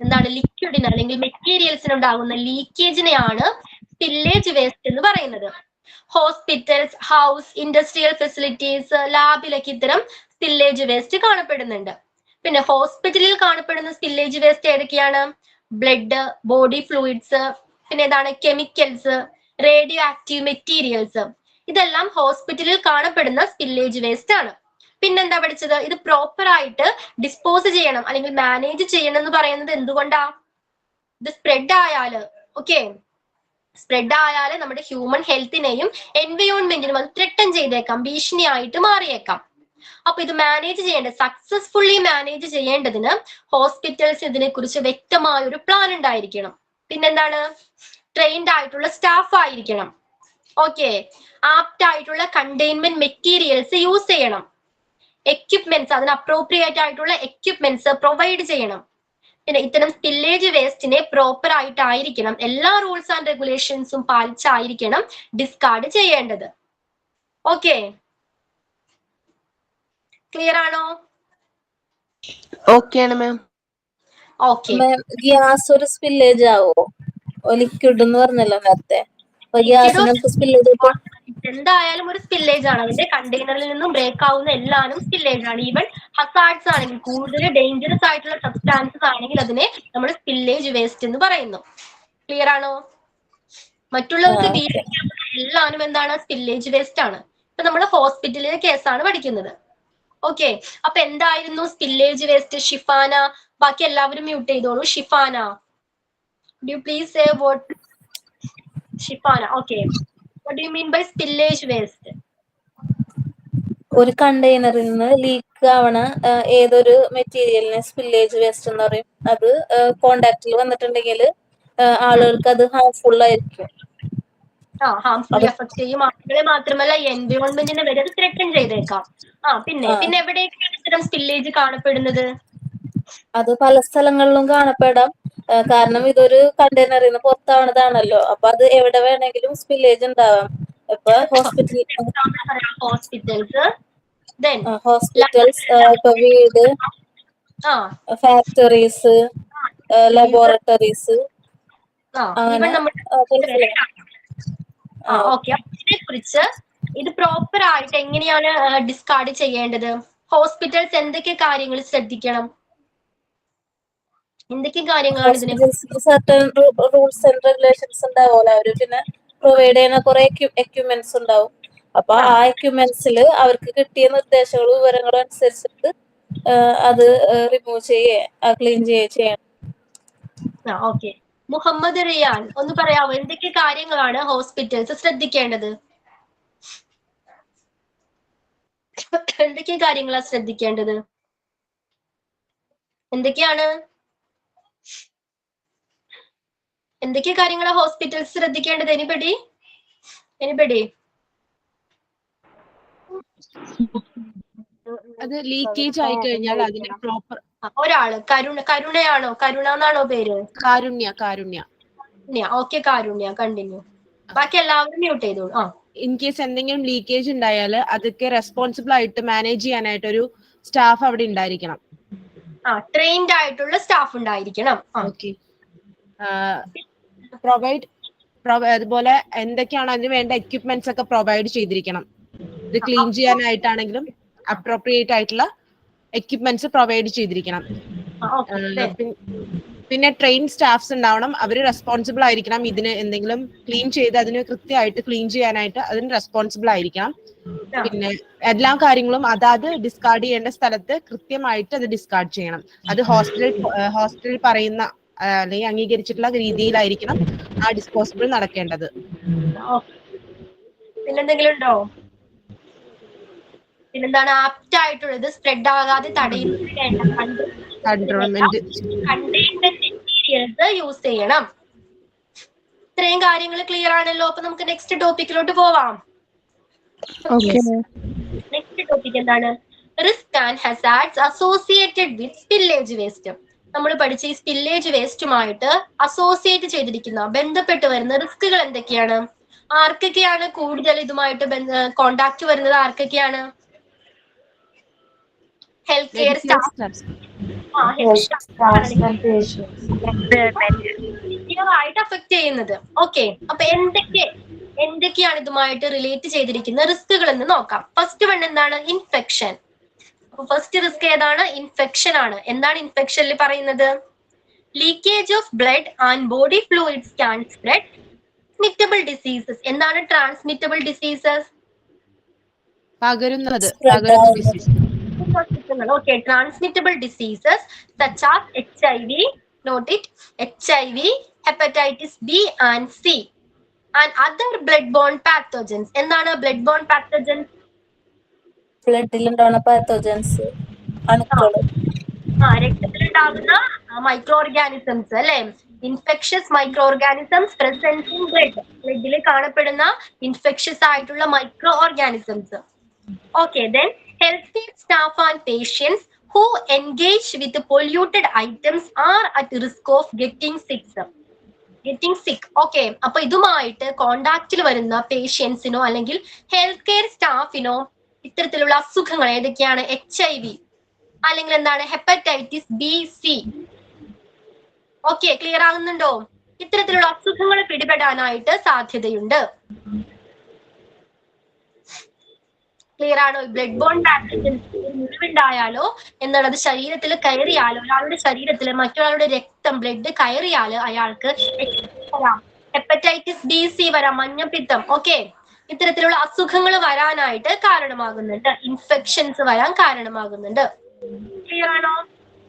S1: എന്താണ് ലിക്വിഡിന് അല്ലെങ്കിൽ മെറ്റീരിയൽസിന് ഉണ്ടാകുന്ന ലീക്കേജിനെയാണ് സ്പില്ലേജ് വേസ്റ്റ് എന്ന് പറയുന്നത്. ഹോസ്പിറ്റൽസ്, ഹൗസ്, ഇൻഡസ്ട്രിയൽ ഫെസിലിറ്റീസ്, ലാബിലൊക്കെ ഇത്തരം സ്പില്ലേജ് വേസ്റ്റ് കാണപ്പെടുന്നുണ്ട്. പിന്നെ ഹോസ്പിറ്റലിൽ കാണപ്പെടുന്ന സ്പില്ലേജ് വേസ്റ്റ് ഏതൊക്കെയാണ്? ബ്ലഡ്, ബോഡി ഫ്ലൂയിഡ്സ്, പിന്നെ ഏതാണ്? Chemicals, radioactive materials. ഇതെല്ലാം ഹോസ്പിറ്റലിൽ കാണപ്പെടുന്ന സ്പില്ലേജ് വേസ്റ്റ് ആണ്. പിന്നെന്താ പഠിച്ചത്? ഇത് പ്രോപ്പർ ആയിട്ട് ഡിസ്പോസ് ചെയ്യണം അല്ലെങ്കിൽ മാനേജ് ചെയ്യണം എന്ന് പറയുന്നത് എന്തുകൊണ്ടാ? ഇത് സ്പ്രെഡ് ആയാല്, ഓക്കെ, സ്പ്രെഡ് ആയാല് നമ്മുടെ ഹ്യൂമൻ ഹെൽത്തിനെയും എൻവയോൺമെന്റിനും അത് ത്രെട്ടൻ ചെയ്തേക്കാം, ഭീഷണിയായിട്ട് മാറിയേക്കാം. അപ്പൊ ഇത് മാനേജ് ചെയ്യേണ്ടത്, സക്സസ്ഫുള്ളി മാനേജ് ചെയ്യേണ്ടതിന് ഹോസ്പിറ്റൽസ് ഇതിനെ കുറിച്ച് വ്യക്തമായ ഒരു പ്ലാൻ ഉണ്ടായിരിക്കണം. പിന്നെന്താണ്? ട്രെയിൻഡ് ആയിട്ടുള്ള സ്റ്റാഫ് ആയിരിക്കണം. ഓക്കെ, ആപ്റ്റ് ആയിട്ടുള്ള കണ്ടെയ്ൻമെന്റ് മെറ്റീരിയൽസ് യൂസ് ചെയ്യണം. എക്യുപ്മെന്റ്സ്, അതിന് അപ്രോപ്രിയേറ്റ് ആയിട്ടുള്ള എക്യുപ്മെന്റ്സ് പ്രൊവൈഡ് ചെയ്യണം. പിന്നെ ഇത്തരം സ്പില്ലേജ് വേസ്റ്റിനെ പ്രോപ്പർ ആയിട്ടായിരിക്കണം, എല്ലാ റൂൾസ് ആൻഡ് റെഗുലേഷൻസും പാലിച്ചായിരിക്കണം ഡിസ്കാർഡ് ചെയ്യേണ്ടത്. ഓക്കെ, ക്ലിയർ ആണോ?
S7: ഓക്കെ ആണ് മാം.
S1: ഓക്കെ,
S3: ഗ്യാസ് ഒരു സ്പില്ലേജ് ആവോ? ലിക്വിഡ് എന്ന് പറഞ്ഞല്ലോ നേരത്തെ. അപ്പൊ ഗ്യാസിനൊക്കെ സ്പില്ലേജ്
S1: എന്തായാലും ഒരു സ്പില്ലേജ് ആണ്. അതിന്റെ കണ്ടെയ്നറിൽ നിന്നും ബ്രേക്ക് ആവുന്ന എല്ലാനും സ്പില്ലേജ് ആണ്. ഈവൻ ഹസാർഡ്സ് ആണെങ്കിൽ, കൂടുതൽ ഡേഞ്ചറസ് ആയിട്ടുള്ള സബ്സ്റ്റാൻസസ് ആണെങ്കിൽ അതിനെ നമ്മൾ സ്പില്ലേജ് വേസ്റ്റ് എന്ന് പറയുന്നു. ക്ലിയർ ആണോ? മറ്റുള്ളവർക്ക് വീട്ടിൽ എല്ലാനും എന്താണ്? സ്പില്ലേജ് വേസ്റ്റ് ആണ്. ഇപ്പൊ നമ്മൾ ഹോസ്പിറ്റലിലെ കേസാണ് പഠിക്കുന്നത്. ഓക്കെ, അപ്പൊ എന്തായിരുന്നു സ്പില്ലേജ് വേസ്റ്റ്? ഷിഫാന, ബാക്കി എല്ലാവരും മ്യൂട്ട് ചെയ്തോളൂ. Shifana, do you please say what? Shifana, okay. What do you mean by spillage waste?
S3: ഒരു കണ്ടെയ്നറിൽ നിന്ന് ലീക്ക് ആവണ ഏതൊരു മെറ്റീരിയലിനെ സ്പില്ലേജ് വേസ്റ്റ് എന്ന് പറയും. അത് കോണ്ടാക്റ്റിൽ വന്നിട്ടുണ്ടെങ്കിൽ ആളുകൾക്ക് അത് ഹാർംഫുൾ ആയിരിക്കും.
S1: ഹാർംഫുള്ളി എഫക്ട് ചെയ്യും. ആളുകളെ മാത്രമല്ല എൻവയോൺമെന്റിനെ വരെ അത് ത്രെട്ടൻ ചെയ്തേക്കാം. പിന്നെ എവിടെയൊക്കെയാണ് ഇത്തരം സ്പില്ലേജ് കാണപ്പെടുന്നത്?
S3: അത് പല സ്ഥലങ്ങളിലും കാണപ്പെടാം. കാരണം ഇതൊരു കണ്ടെയ്നറിൽ നിന്ന് പുറത്താവണതാണല്ലോ. അപ്പൊ അത് എവിടെ വേണമെങ്കിലും സ്പില്ലേജ് ഉണ്ടാവാം. ഇപ്പൊ ഹോസ്പിറ്റൽസ്, ഇപ്പൊ വീട്, ഫാക്ടറീസ്, ലബോറട്ടറീസ്,
S1: ഇതിനെ കുറിച്ച് ഇത് പ്രോപ്പർ ആയിട്ട് എങ്ങനെയാണ് ഡിസ്കാർഡ് ചെയ്യേണ്ടത്? ഹോസ്പിറ്റൽസ് എന്തൊക്കെ കാര്യങ്ങൾ ശ്രദ്ധിക്കണം? എന്തൊക്കെ കാര്യങ്ങളാണ് ഇതിനെ?
S3: സർട്ടൻ റൂൾസ് ആൻഡ് റെഗുലേഷൻസ് ഉണ്ടാവുമല്ലോ. അവര് പിന്നെ പ്രൊവൈഡ് ചെയ്യുന്ന കുറെ എക്യുപ്മെന്റ്സ് ഉണ്ടാവും. അപ്പൊ ആ എക്യുപ്മെന്റ്സിൽ അവർക്ക് കിട്ടിയ നിർദ്ദേശങ്ങളും വിവരങ്ങളും അനുസരിച്ചിട്ട് അത് റിമൂവ് ചെയ്യേ ക്ലീൻ ചെയ്യണം.
S1: ഓക്കെ, മുഹമ്മദ് റിയാൻ ഒന്ന് പറയാമോ? എന്തൊക്കെ കാര്യങ്ങളാണ് ഹോസ്പിറ്റൽസ് ശ്രദ്ധിക്കേണ്ടത്? എന്തൊക്കെ കാര്യങ്ങളാണ് ശ്രദ്ധിക്കേണ്ടത്? എന്തൊക്കെ കാര്യങ്ങളാണ് ഹോസ്പിറ്റൽസ് ശ്രദ്ധിക്കേണ്ടത്? എനിബഡി?
S7: അത് ലീക്കേജ് ആയി കഴിഞ്ഞാൽ അതിന് പ്രോപ്പർ.
S1: ഒരാള് കരുണയാണോ? കരുണ എന്നാണോ പേര്?
S7: കാരുണ്യ.
S1: ഓക്കെ, കാരുണ്യ കണ്ടിന്യൂ. ബാക്കി എല്ലാവരും മ്യൂട്ട് ചെയ്തോളൂ.
S7: ഇൻ കേസ് എന്തെങ്കിലും ലീക്കേജ് ഉണ്ടായാൽ അതൊക്കെ റെസ്പോൺസിബിൾ ആയിട്ട് മാനേജ് ചെയ്യാനായിട്ട് ഒരു സ്റ്റാഫ് അവിടെ ഉണ്ടായിരിക്കണം.
S1: ട്രെയിൻഡ് ആയിട്ടുള്ള സ്റ്റാഫ് ഉണ്ടായിരിക്കണം.
S7: ഓക്കെ, അതുപോലെ എന്തൊക്കെയാണ് അതിന് വേണ്ട എക്യുപ്മെന്റ്സ് ഒക്കെ പ്രൊവൈഡ് ചെയ്തിരിക്കണം. ഇത് ക്ലീൻ ചെയ്യാനായിട്ടാണെങ്കിലും അപ്രോപ്രിയേറ്റ് ആയിട്ടുള്ള എക്യുപ്മെന്റ്സ് പ്രൊവൈഡ് ചെയ്തിരിക്കണം. പിന്നെ ട്രെയിൻ സ്റ്റാഫ്സ് ഉണ്ടാവണം. അവര് റെസ്പോൺസിബിൾ ആയിരിക്കണം. ഇതിന് എന്തെങ്കിലും ക്ലീൻ ചെയ്ത് അതിന് കൃത്യമായിട്ട് ക്ലീൻ ചെയ്യാനായിട്ട് അതിന് റെസ്പോൺസിബിൾ ആയിരിക്കണം. പിന്നെ എല്ലാ കാര്യങ്ങളും അതാത് ഡിസ്കാർഡ് ചെയ്യേണ്ട സ്ഥലത്ത് കൃത്യമായിട്ട് അത് ഡിസ്കാർഡ് ചെയ്യണം. അത് ഹോസ്പിറ്റലിൽ പറയുന്ന അല്ലെങ്കിൽ അംഗീകരിച്ചിട്ടുള്ള രീതിയിലായിരിക്കണം ആ ഡിസ്പോസിബിൾ നടക്കേണ്ടത്.
S1: പിന്നെന്തെങ്കിലും ഉണ്ടോ? പിന്നെന്താണ് ആപ്റ്റ് ആയിട്ടുള്ളത്? സ്പ്രെഡ് ആകാതെ തടയുന്നതിന് കണ്ടെയ്ൻമെന്റ് മെറ്റീരിയൽസ് യൂസ് ചെയ്യണം. ഇത്രയും കാര്യങ്ങൾ ക്ലിയർ ആണല്ലോ. അപ്പൊ നമുക്ക് നെക്സ്റ്റ് ടോപ്പിക്കിലോട്ട് പോവാം. നെക്സ്റ്റ് ടോപ്പിക് എന്താണ്? Risk and hazards associated with spillage waste. നമ്മൾ പഠിച്ച ഈ സ്പില്ലേജ് വേസ്റ്റുമായിട്ട് അസോസിയേറ്റ് ചെയ്തിരിക്കുന്ന ബന്ധപ്പെട്ട് വരുന്ന റിസ്കുകൾ എന്തൊക്കെയാണ്? ആർക്കൊക്കെയാണ് കൂടുതൽ ഇതുമായിട്ട് കോണ്ടാക്ട് വരുന്നത്? ആർക്കൊക്കെയാണ്? ഹെൽത്ത് കെയർ സ്റ്റാഫ്, ആയിട്ട് അഫക്ട് ചെയ്യുന്നത്. ഓക്കെ, അപ്പൊ എന്തൊക്കെയാണ് ഇതുമായിട്ട് റിലേറ്റ് ചെയ്തിരിക്കുന്ന റിസ്കുകൾ എന്ന് നോക്കാം. ഫസ്റ്റ് വൺ എന്താണ്? ഇൻഫെക്ഷൻ. അപ്പൊ ഫസ്റ്റ് റിസ്ക് ഏതാണ്? ഇൻഫെക്ഷൻ ആണ്. എന്താണ് ഇൻഫെക്ഷനിൽ പറയുന്നത്? Leakage of blood and body fluids can spread transmittable diseases. എന്താണ് ട്രാൻസ്മിറ്റബിൾ ഡിസീസസ്?
S7: പകരുന്ന disease.
S1: Okay, transmittable diseases such as HIV, note it, HIV, hepatitis B and C and other blood-borne pathogens. എന്താണ് blood-borne pathogens?
S3: ബ്ലഡിലുണ്ടാവുന്ന pathogens, അണുക്കള്,
S1: രക്തത്തിലുണ്ടാകുന്ന microorganisms അല്ലെ, infectious microorganisms present in blood. ബ്ലഡിൽ കാണപ്പെടുന്ന infectious ആയിട്ടുള്ള microorganisms. Okay, then healthcare staff and patients who engage with the polluted items are at risk of getting sick. Okay, അപ്പൊ ഇതുമായിട്ട് കോണ്ടാക്റ്റിൽ വരുന്ന പേഷ്യൻസിനോ അല്ലെങ്കിൽ ഹെൽത്ത് കെയർ സ്റ്റാഫിനോ ഇത്തരത്തിലുള്ള അസുഖങ്ങൾ ഏതൊക്കെയാണ്? HIV അല്ലെങ്കിൽ എന്താണ്? Hepatitis B, C. Okay, clear ആകുന്നുണ്ടോ? ഇത്തരത്തിലുള്ള അസുഖങ്ങൾ പിടിപെടാനായിട്ട് സാധ്യതയുണ്ട്. ക്ലിയർ ആണോ? ബ്ലഡ് ബോൺ പാത്തജൻസ് മുറിവുണ്ടായാലോ എന്നുള്ളത് ശരീരത്തിൽ കയറിയാലോ, ഒരാളുടെ ശരീരത്തിൽ മറ്റൊരാളുടെ രക്തം ബ്ലഡ് കയറിയാൽ അയാൾക്ക് വരാം, ഹെപ്പറ്റൈറ്റിസ് B, C വരാം, മഞ്ഞപ്പിത്തം. ഓക്കെ, ഇത്തരത്തിലുള്ള അസുഖങ്ങൾ വരാനായിട്ട് കാരണമാകുന്നുണ്ട്, ഇൻഫെക്ഷൻസ് വരാൻ കാരണമാകുന്നുണ്ട്. ക്ലിയർ ആണോ?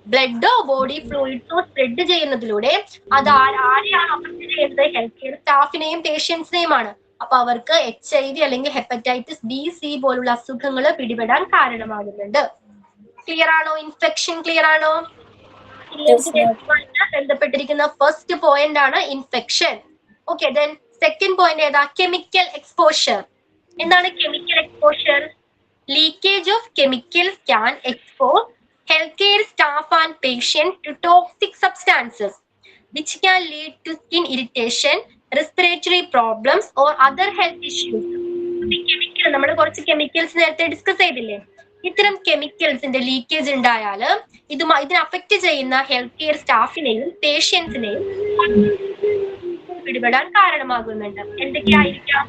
S1: ബ്ലഡോ ബോഡി ഫ്ലൂയിഡ്സോ സ്പ്രെഡ് ചെയ്യുന്നതിലൂടെ അത് ആരെയാണ് അഫക്ട് ചെയ്യുന്നത്? ഹെൽത്ത് കെയർ സ്റ്റാഫിനെയും പേഷ്യൻസിനെയുമാണ്. അപ്പൊ അവർക്ക് HIV അല്ലെങ്കിൽ ഹെപ്പറ്റൈറ്റിസ് B, C പോലുള്ള അസുഖങ്ങൾ പിടിപെടാൻ കാരണമാകുന്നുണ്ട്. ക്ലിയർ ആണോ? ഇൻഫെക്ഷൻ ക്ലിയർ ആണോ? ബന്ധപ്പെട്ടിരിക്കുന്ന ഫസ്റ്റ് പോയിന്റ് ആണ് infection. Okay, then second point ഏതാ? Chemical exposure. എന്താണ് chemical exposure? Leakage of chemicals can expose healthcare staff and patient to toxic substances which can lead to skin irritation, respiratory problems or other health issues. നമ്മൾ കുറച്ച് chemicals നേരത്തെ discuss ചെയ്തില്ലേ? ഇത്തരം കെമിക്കൽസിന്റെ leakage ഉണ്ടായാൽ ഇതിനെ affect ചെയ്യുന്ന health care സ്റ്റാഫിനെയും പേഷ്യൻസിനെയും പിടിപെടാൻ കാരണമാകുന്നുണ്ട്. എന്തൊക്കെയായിരിക്കാം?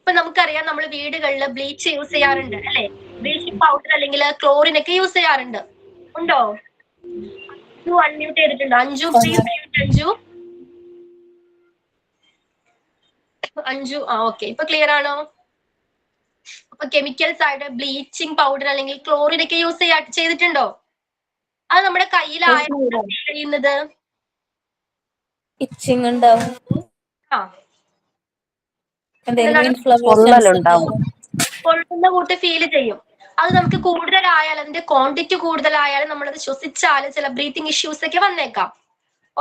S1: ഇപ്പൊ നമുക്കറിയാം, നമ്മൾ വീടുകളിൽ ബ്ലീച്ച് യൂസ് ചെയ്യാറുണ്ട് അല്ലെ? ബ്ലീച്ചിങ് പൗഡർ അല്ലെങ്കിൽ ക്ലോറിൻ ഒക്കെ യൂസ് ചെയ്യാറുണ്ട്. ഉണ്ടോ? അൺമ്യൂട്ട് ചെയ്തിട്ടുണ്ടോ? Anju please mute. Anju okay, ഇപ്പൊ ക്ലിയർ ആണോ? അപ്പൊ കെമിക്കൽസ് ആയിട്ട് ബ്ലീച്ചിങ് പൗഡർ അല്ലെങ്കിൽ ക്ലോറിൻ ഒക്കെ യൂസ് ചെയ്തിട്ടുണ്ടോ? അത് നമ്മുടെ കയ്യിലായാണ് ചെയ്യുന്നത്.
S3: ഇച്ചിങ് ഉണ്ടാവും,
S1: പൊള്ളുന്ന കൂട്ട് ഫീൽ ചെയ്യും. അത് നമുക്ക് കൂടുതലായാൽ, അതിന്റെ ക്വാണ്ടിറ്റി കൂടുതലായാലും നമ്മളത് ശ്വസിച്ചാൽ ചില ബ്രീത്തിങ് ഇഷ്യൂസ് ഒക്കെ വന്നേക്കാം.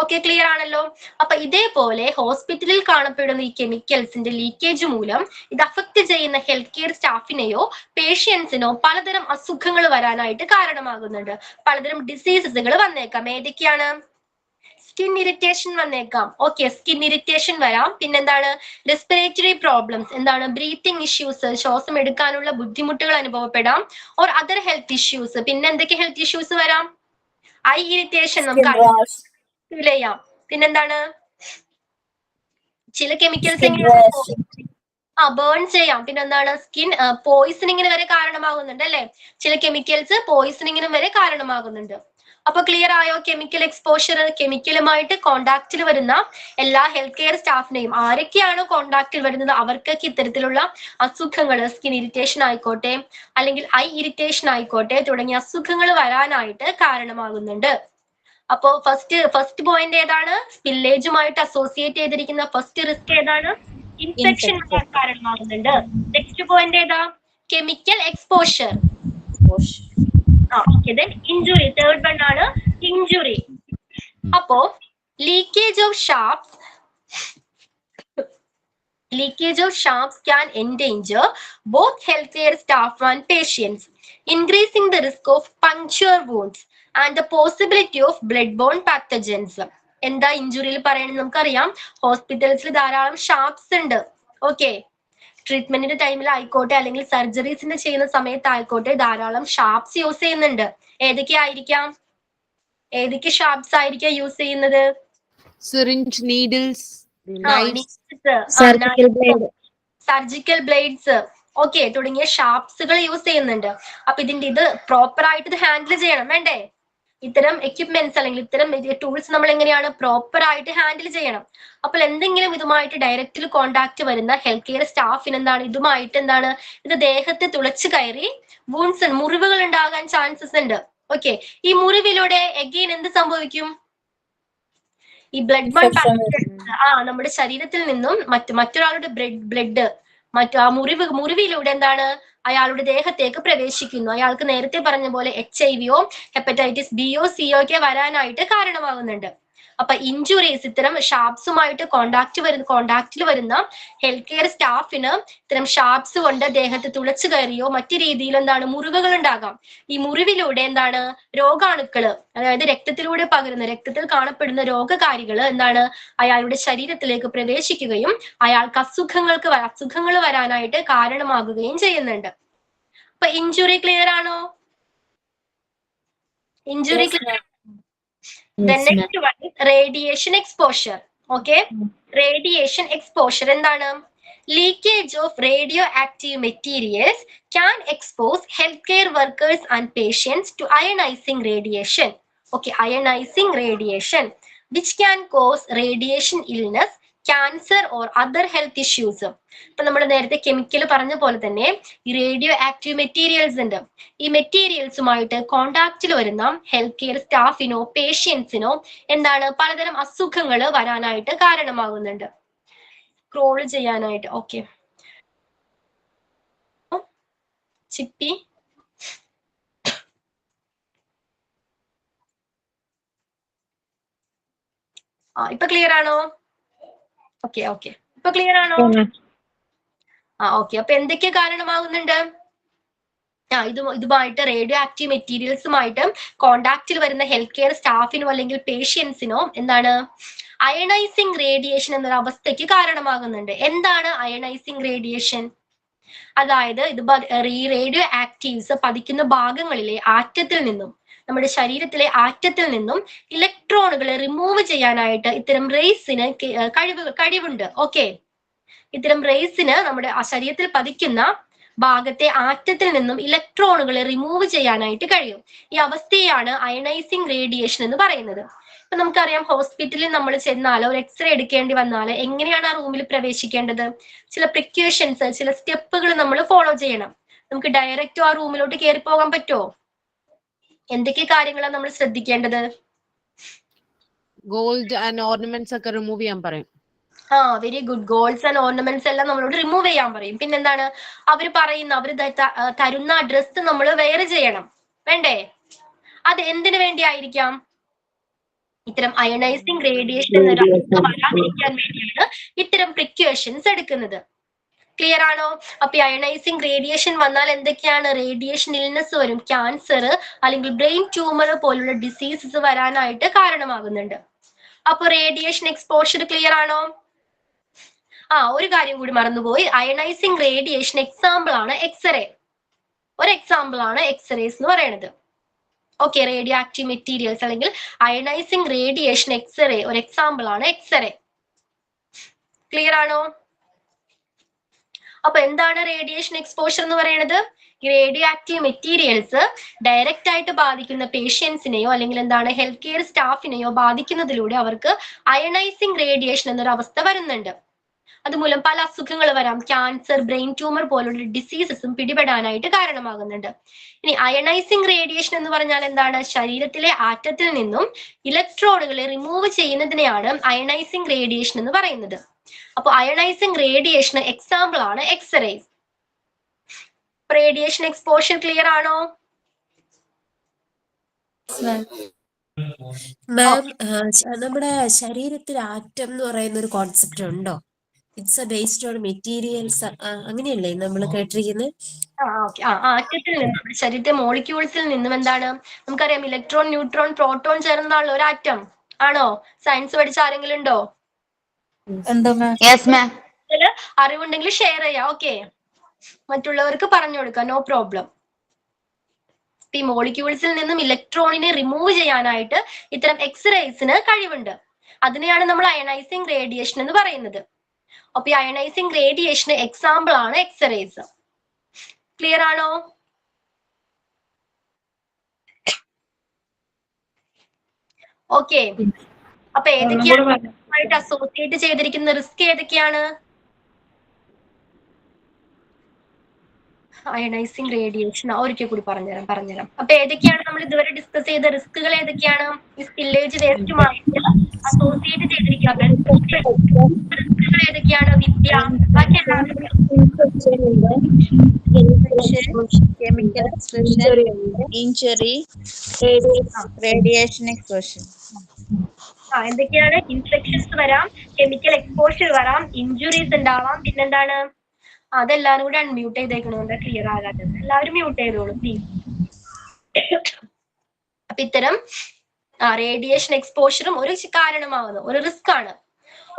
S1: ഓക്കെ, ക്ലിയർ ആണല്ലോ? അപ്പൊ ഇതേപോലെ ഹോസ്പിറ്റലിൽ കാണപ്പെടുന്ന ഈ കെമിക്കൽസിന്റെ ലീക്കേജ് മൂലം ഇത് അഫക്ട് ചെയ്യുന്ന ഹെൽത്ത് കെയർ സ്റ്റാഫിനെയോ പേഷ്യൻസിനോ പലതരം അസുഖങ്ങൾ വരാനായിട്ട് കാരണമാകുന്നുണ്ട്. പലതരം ഡിസീസസുകൾ വന്നേക്കാം. ഏതൊക്കെയാണ്? സ്കിൻ ഇറിറ്റേഷൻ വന്നേക്കാം. ഓക്കെ, സ്കിൻ ഇറിറ്റേഷൻ വരാം. പിന്നെന്താണ്? റെസ്പിറേറ്ററി പ്രോബ്ലംസ്, എന്താണ്? ബ്രീത്തിങ് ഇഷ്യൂസ്, ശ്വാസം എടുക്കാനുള്ള ബുദ്ധിമുട്ടുകൾ അനുഭവപ്പെടാം. Or other health issues. പിന്നെ എന്തൊക്കെ ഹെൽത്ത് ഇഷ്യൂസ് വരാം? ഐ ഇറിറ്റേഷൻ, നമുക്ക് ഫീൽ ചെയ്യാം. പിന്നെന്താണ്? ചില കെമിക്കൽസ് ബേൺ ചെയ്യാം. പിന്നെന്താണ്? സ്കിൻ പോയിസണിങ്ങിന് വരെ കാരണമാകുന്നുണ്ട് അല്ലെ? ചില കെമിക്കൽസ് പോയിസണിങ്ങിനും വരെ കാരണമാകുന്നുണ്ട്. അപ്പൊ ക്ലിയർ ആയോ? കെമിക്കൽ എക്സ്പോഷർ, കെമിക്കലുമായിട്ട് കോണ്ടാക്റ്റിൽ വരുന്ന എല്ലാ ഹെൽത്ത് കെയർ സ്റ്റാഫിനെയും, ആരൊക്കെയാണോ കോണ്ടാക്റ്റിൽ വരുന്നത് അവർക്കൊക്കെ ഇത്തരത്തിലുള്ള അസുഖങ്ങൾ, സ്കിൻ ഇറിറ്റേഷൻ ആയിക്കോട്ടെ അല്ലെങ്കിൽ ഐ ഇറിറ്റേഷൻ ആയിക്കോട്ടെ തുടങ്ങിയ അസുഖങ്ങൾ വരാനായിട്ട് കാരണമാകുന്നുണ്ട്. അപ്പോ ഫസ്റ്റ് പോയിന്റ് ഏതാണ്? സ്പില്ലേജുമായിട്ട് അസോസിയേറ്റ് ചെയ്തിരിക്കുന്ന ഫസ്റ്റ് റിസ്ക് ഏതാണ്? ഇൻഫെക്ഷൻ കാരണമാകുന്നുണ്ട്. നെക്സ്റ്റ് പോയിന്റ് ഏതാ? Chemical exposure. തേർഡ് വൺ ആണ് ഇഞ്ചുറി. അപ്പോ leakage of shafts Leakage of sharps can endanger both healthcare staff and patients, increasing the risk of puncture wounds and the possibility of blood-borne pathogens. എന്താ ഇഞ്ചുറിയിൽ പറയുന്നത് നമുക്കറിയാം, ഹോസ്പിറ്റൽസിൽ ധാരാളം sharps ഉണ്ട്. Okay, ട്രീറ്റ്മെന്റിന്റെ ടൈമിൽ ആയിക്കോട്ടെ അല്ലെങ്കിൽ സർജറീസിന്റെ ചെയ്യുന്ന സമയത്തായിക്കോട്ടെ ധാരാളം ഷാർപ്സ് യൂസ് ചെയ്യുന്നുണ്ട്. ഏതൊക്കെ ഷാർപ്സ് ആയിരിക്കാം യൂസ് ചെയ്യുന്നത്?
S7: Syringe, needles,
S1: surgical blades, okay, തുടങ്ങിയ ഷാർപ്സുകൾ യൂസ് ചെയ്യുന്നുണ്ട്. അപ്പൊ ഇത് പ്രോപ്പർ ആയിട്ട് ഇത് ഹാൻഡിൽ ചെയ്യണം, വേണ്ടേ? ഇത്തരം എക്യുപ്മെന്റ്സ് അല്ലെങ്കിൽ ഇത്തരം ടൂൾസ് നമ്മൾ എങ്ങനെയാണ് പ്രോപ്പർ ആയിട്ട് ഹാൻഡിൽ ചെയ്യണം. അപ്പോൾ എന്തെങ്കിലും ഇതുമായിട്ട് ഡയറക്റ്റിൽ കോണ്ടാക്ട് വരുന്ന ഹെൽത്ത് കെയർ സ്റ്റാഫിന് ഇത് ദേഹത്തെ തുളച്ചു കയറി മുറിവുകൾ ഉണ്ടാകാൻ ചാൻസസ് ഉണ്ട്. ഓക്കെ, ഈ മുറിവിലൂടെ എഗെയിൻ എന്ത് സംഭവിക്കും? ഈ ബ്ലഡ് ബോൺ നമ്മുടെ ശരീരത്തിൽ നിന്നും മറ്റൊരാളുടെ ബ്ലഡ് ആ മുറിവിലൂടെ അയാളുടെ ദേഹത്തേക്ക് പ്രവേശിക്കുന്നു. അയാൾക്ക് നേരത്തെ പറഞ്ഞ പോലെ HIV ഹെപ്പറ്റൈറ്റിസ് B C ഒക്കെ വരാനായിട്ട് കാരണമാകുന്നുണ്ട്. അപ്പൊ ഇഞ്ചുറീസ്, ഇത്തരം ഷാർപ്സുമായിട്ട് കോണ്ടാക്റ്റിൽ വരുന്ന ഹെൽത്ത് കെയർ സ്റ്റാഫിന് ഇത്തരം ഷാർപ്സ് കൊണ്ട് ദേഹത്ത് തുളച്ചു കയറിയോ മറ്റു രീതിയിൽ മുറിവുകൾ ഉണ്ടാകാം. ഈ മുറിവിലൂടെ രോഗാണുക്കള്, അതായത് രക്തത്തിൽ കാണപ്പെടുന്ന രോഗകാരികള് അയാളുടെ ശരീരത്തിലേക്ക് പ്രവേശിക്കുകയും അയാൾക്ക് അസുഖങ്ങൾ വരാനായിട്ട് കാരണമാകുകയും ചെയ്യുന്നുണ്ട്. അപ്പൊ ഇഞ്ചുറി ക്ലിയർ ആണോ? Injury clear. The next one is radiation exposure. Okay, radiation exposure എന്താണ്? Leakage of radioactive materials can expose healthcare workers and patients to ionizing radiation. Okay, ionizing radiation, which can cause radiation illness, cancer or other health issues. ഇപ്പൊ നമ്മൾ നേരത്തെ chemical പറഞ്ഞ പോലെ തന്നെ ഈ radio active materials ഉണ്ട്. ഈ മെറ്റീരിയൽസുമായിട്ട് കോണ്ടാക്റ്റിൽ വരുന്ന ഹെൽത്ത് കെയർ സ്റ്റാഫിനോ പേഷ്യൻസിനോ പലതരം അസുഖങ്ങൾ വരാനായിട്ട് കാരണമാകുന്നുണ്ട്. സ്ക്രോൾ ചെയ്യാനായിട്ട്. ഓക്കെ, ചിപ്പി ഇപ്പൊ ക്ലിയർ ആണോ? ഓക്കെ, ഇപ്പൊ ക്ലിയർ ആണോ? ഓക്കെ, അപ്പൊ എന്തൊക്കെ കാരണമാകുന്നുണ്ട്? ഇതുമായിട്ട് റേഡിയോ ആക്റ്റീവ് മെറ്റീരിയൽസുമായിട്ട് കോണ്ടാക്റ്റിൽ വരുന്ന ഹെൽത്ത് കെയർ സ്റ്റാഫിനോ അല്ലെങ്കിൽ പേഷ്യൻസിനോ അയണൈസിങ് റേഡിയേഷൻ എന്നൊരു അവസ്ഥയ്ക്ക് കാരണമാകുന്നുണ്ട്. എന്താണ് അയണൈസിങ് റേഡിയേഷൻ? അതായത് ഈ റേഡിയോ ആക്റ്റീവ്സ് പതിക്കുന്ന ഭാഗങ്ങളിലെ നമ്മുടെ ശരീരത്തിലെ ആറ്റത്തിൽ നിന്നും ഇലക്ട്രോണുകളെ റിമൂവ് ചെയ്യാനായിട്ട് ഇത്തരം റേസിന് കഴിവുണ്ട്. ഓക്കെ, ഇത്തരം റേസിന് നമ്മുടെ ശരീരത്തിൽ പതിക്കുന്ന ഭാഗത്തെ ആറ്റത്തിൽ നിന്നും ഇലക്ട്രോണുകളെ റിമൂവ് ചെയ്യാനായിട്ട് കഴിയും. ഈ അവസ്ഥയാണ് അയണൈസിങ് റേഡിയേഷൻ എന്ന് പറയുന്നത്. ഇപ്പൊ നമുക്കറിയാം, ഹോസ്പിറ്റലിൽ നമ്മൾ ചെന്നാൽ ഒരു എക്സ്റേ എടുക്കേണ്ടി വന്നാൽ എങ്ങനെയാണ് ആ റൂമിൽ പ്രവേശിക്കേണ്ടത്? ചില പ്രിക്യൂഷൻസ്, ചില സ്റ്റെപ്പുകൾ നമ്മൾ ഫോളോ ചെയ്യണം. നമുക്ക് ഡയറക്റ്റ് ആ റൂമിലോട്ട് കയറി പോകാൻ പറ്റുമോ? എന്തൊക്കെ കാര്യങ്ങളാണ് നമ്മൾ ശ്രദ്ധിക്കേണ്ടത്?
S7: ഗോൾഡ് ആൻഡ് ഓർണമെന്റ്സ് ഒക്കെ റിമൂവ് ചെയ്യാൻ പറയും.
S1: Very good. Golds and ornaments എല്ലാം നമ്മളോട് റിമൂവ് ചെയ്യാൻ പറയും. പിന്നെന്താണ് അവര് തരുന്ന ഡ്രസ്സ് നമ്മൾ വെയർ ചെയ്യണം, വേണ്ടേ? അത് എന്തിനു വേണ്ടിയായിരിക്കാം? ഇത്തരം അയണൈസിങ് റേഡിയേഷൻ എന്നൊരു അവസ്ഥ വരാതിരിക്കാൻ വേണ്ടിയാണ് ഇത്തരം പ്രിക്യൂഷൻസ് എടുക്കുന്നത്. ക്ലിയർ ആണോ? അപ്പൊ അയണൈസിങ് റേഡിയേഷൻ വന്നാൽ എന്തൊക്കെയാണ്? റേഡിയേഷൻ ഇൽനെസ് വരും, ക്യാൻസർ അല്ലെങ്കിൽ ബ്രെയിൻ ട്യൂമർ പോലുള്ള ഡിസീസസ് വരാനായിട്ട് കാരണമാകുന്നുണ്ട്. അപ്പൊ റേഡിയേഷൻ എക്സ്പോഷർ ക്ലിയർ ആണോ? ഒരു കാര്യം കൂടി മറന്നുപോയി. അയണൈസിങ് റേഡിയേഷൻ എക്സാമ്പിൾ ആണ് എക്സ്റേ. ഒരു എക്സാമ്പിൾ ആണ് എക്സ്റേസ് എന്ന് പറയുന്നത്. ഓക്കെ, റേഡിയോ ആക്റ്റീവ് മെറ്റീരിയൽസ് അല്ലെങ്കിൽ അയണൈസിങ് റേഡിയേഷൻ എക്സ്റേ ഒരു എക്സാമ്പിൾ ആണ് എക്സ്റേ. ക്ലിയർ ആണോ? അപ്പൊ എന്താണ് റേഡിയേഷൻ എക്സ്പോഷർ എന്ന് പറയുന്നത്? ഈ റേഡിയോ ആക്റ്റീവ് മെറ്റീരിയൽസ് ഡയറക്റ്റ് ആയിട്ട് ബാധിക്കുന്ന പേഷ്യൻസിനെയോ അല്ലെങ്കിൽ ഹെൽത്ത് കെയർ സ്റ്റാഫിനെയോ ബാധിക്കുന്നതിലൂടെ അവർക്ക് അയണൈസിങ് റേഡിയേഷൻ എന്നൊരു അവസ്ഥ വരുന്നുണ്ട്. അതുമൂലം പല അസുഖങ്ങൾ വരാം. ക്യാൻസർ, ബ്രെയിൻ ട്യൂമർ പോലുള്ള ഡിസീസസും പിടിപെടാനായിട്ട് കാരണമാകുന്നുണ്ട്. ഇനി അയണൈസിങ് റേഡിയേഷൻ എന്ന് പറഞ്ഞാൽ എന്താണ്? ശരീരത്തിലെ ആറ്റത്തിൽ നിന്നും ഇലക്ട്രോണുകളെ റിമൂവ് ചെയ്യുന്നതിനെയാണ് അയണൈസിങ് റേഡിയേഷൻ എന്ന് പറയുന്നത്. അപ്പൊ അയണൈസിങ് റേഡിയേഷന് എക്സാമ്പിൾ ആണ് എക്സ്റേസ്. റേഡിയേഷൻ എക്സ്പോഷർ ക്ലിയർ ആണോ?
S6: മാം, നമ്മുടെ ശരീരത്തിൽ ആറ്റം എന്ന് പറയുന്ന ഒരു കോൺസെപ്റ്റ് ഉണ്ടോ? ഇറ്റ്സ് ബേസ്ഡ് ഓൺ മെറ്റീരിയൽസ് അങ്ങനെയല്ലേ നമ്മൾ കേട്ടിരിക്കുന്നത്?
S1: ഓക്കെ. ആറ്റത്തിൽ നിന്ന് നമ്മുടെ ശരീരത്തെ മോളിക്യൂൾസിൽ നിന്നും എന്താണ് നമുക്കറിയാം, ഇലക്ട്രോൺ, ന്യൂട്രോൺ, പ്രോട്ടോൺ ചേർന്നാണല്ലോ ഒരു ആറ്റം. ആണോ? സയൻസ് പഠിച്ച ആരെങ്കിലും ഉണ്ടോ?
S3: എന്താ മാം?
S4: Yes ma'am.
S1: അറിവുണ്ടെങ്കിൽ ഷെയർ ചെയ്യാം. ഓക്കെ, മറ്റുള്ളവർക്ക് പറഞ്ഞു കൊടുക്കാം, നോ പ്രോബ്ലം. ഈ മോളിക്യൂൾസിൽ നിന്നും ഇലക്ട്രോണിനെ റിമൂവ് ചെയ്യാനായിട്ട് ഇത്തരം എക്സ്റേസിന് കഴിവുണ്ട്. അതിനെയാണ് നമ്മൾ അയണൈസിങ് റേഡിയേഷൻ എന്ന് പറയുന്നത്. അപ്പൊ ഈ അയണൈസിങ് റേഡിയേഷന് എക്സാമ്പിൾ ആണ് എക്സ്റേസ്. ക്ലിയർ ആണോ? ഓക്കെ. അപ്പൊ ഏതൊക്കെയാണ് അസോസിയേറ്റ് ചെയ്തിരിക്കുന്ന റിസ്ക് ഏതൊക്കെയാണ്? അയണൈസിങ് റേഡിയേഷൻ ഒരിക്കൽ കൂടി പറഞ്ഞുതരാം. അപ്പൊ ഏതൊക്കെയാണ് നമ്മൾ ഇതുവരെ ഡിസ്കസ് ചെയ്ത റിസ്കുകൾ? ഏതൊക്കെയാണ്? ഈ സ്പില്ലേജ് വേസ്റ്റുമായിട്ട് അസോസിയേറ്റ് ചെയ്തിരിക്കുന്ന റിസ്കുകൾ ഏതൊക്കെയാണ്? വിദ്യ, ബാക്കി എല്ലാവരും
S5: chemical exposure, injury, radiation exposure.
S1: എന്തൊക്കെയാണ്? ഇൻഫെക്ഷൻസ് വരാം, കെമിക്കൽ എക്സ്പോഷർ വരാം, ഇഞ്ചുറീസ് ഉണ്ടാവാം, പിന്നെന്താണ്? അതെല്ലാരും കൂടി അൺമ്യൂട്ട് ചെയ്തേക്കണോണ്ട് ക്ലിയർ ആകാത്തത്. എല്ലാവരും മ്യൂട്ട് ചെയ്തോളൂ പ്ലീസ്. അപ്പൊ ഇത്തരം റേഡിയേഷൻ എക്സ്പോഷറും ഒരു കാരണമാവുന്നു, ഒരു റിസ്ക് ആണ്.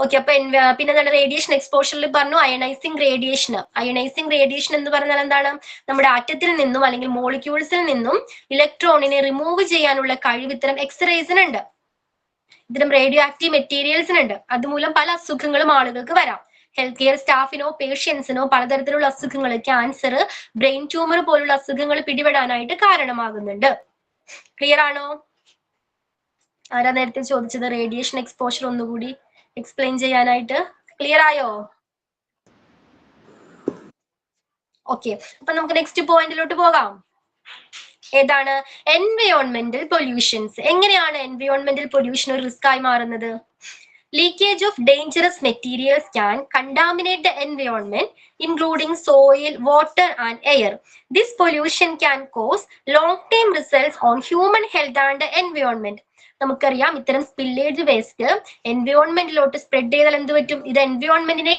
S1: ഓക്കെ. അപ്പൊ പിന്നെ റേഡിയേഷൻ എക്സ്പോഷറിൽ പറഞ്ഞു അയണൈസിങ് റേഡിയേഷൻ. അയണൈസിങ് റേഡിയേഷൻ എന്ന് പറഞ്ഞാൽ എന്താണ്? നമ്മുടെ ആറ്റത്തിൽ നിന്നും അല്ലെങ്കിൽ മോളിക്യൂൾസിൽ നിന്നും ഇലക്ട്രോണിനെ റിമൂവ് ചെയ്യാനുള്ള കഴിവ് ഇത്തരം എക്സ്റേസിനുണ്ട്, ഇത്തരം റേഡിയോ ആക്റ്റീവ് മെറ്റീരിയൽസിനുണ്ട്. അതുമൂലം പല അസുഖങ്ങളും ആളുകൾക്ക് വരാം. ഹെൽത്ത് കെയർ സ്റ്റാഫിനോ പേഷ്യൻസിനോ പലതരത്തിലുള്ള അസുഖങ്ങൾ, ക്യാൻസർ, ബ്രെയിൻ ട്യൂമർ പോലുള്ള അസുഖങ്ങൾ പിടിപെടാനായിട്ട് കാരണമാകുന്നുണ്ട്. ക്ലിയർ ആണോ? ആരാ നേരത്തെ ചോദിച്ചത് റേഡിയേഷൻ എക്സ്പോഷർ ഒന്നുകൂടി എക്സ്പ്ലെയിൻ ചെയ്യാനായിട്ട്? ക്ലിയർ ആയോ? ഓക്കെ. അപ്പൊ നമുക്ക് നെക്സ്റ്റ് പോയിന്റിലോട്ട് പോകാം. ഏതാണ്? എൻവയോൺമെന്റൽ പൊല്യൂഷൻസ്. എങ്ങനെയാണ് എൻവയോൺമെന്റൽ പൊല്യൂഷൻ ഒരു റിസ്ക് ആയി മാറുന്നത്? Leakage of dangerous materials can contaminate the environment, including soil, water, and air. This pollution can cause long-term results on human health and the environment. നമുക്കറിയാം, ഇത്തരം സ്പില്ലേജ് വേസ്റ്റ് എൻവയോൺമെന്റിലോട്ട് സ്പ്രെഡ് ചെയ്താൽ എന്ത് പറ്റും? ഇത് എൻവയോൺമെന്റിനെ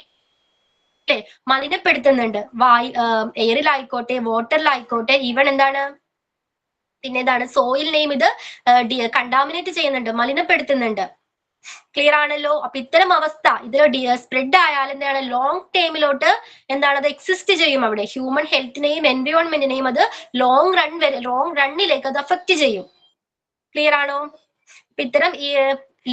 S1: മലിനപ്പെടുത്തുന്നുണ്ട്. എയറിലായിക്കോട്ടെ, വാട്ടറിലായിക്കോട്ടെ, ഈവൻ എന്താണ് പിന്നെന്താണ് സോയിലിനെയും ഇത് കണ്ടാമിനേറ്റ് ചെയ്യുന്നുണ്ട്, മലിനപ്പെടുത്തുന്നുണ്ട്. ക്ലിയർ ആണല്ലോ? അപ്പൊ ഇത്തരം അവസ്ഥ ഇതിൽ സ്പ്രെഡ് ആയാൽ എന്താണ് ലോങ് ടൈമിലോട്ട് എന്താണ് അത് എക്സിസ്റ്റ് ചെയ്യും. അവിടെ ഹ്യൂമൻ ഹെൽത്തിനെയും എൻവയോൺമെന്റിനെയും അത് ലോങ് റണ്ണിലേക്ക് അത് അഫക്റ്റ് ചെയ്യും. ക്ലിയർ ആണോ? അപ്പൊ ഇത്തരം ഈ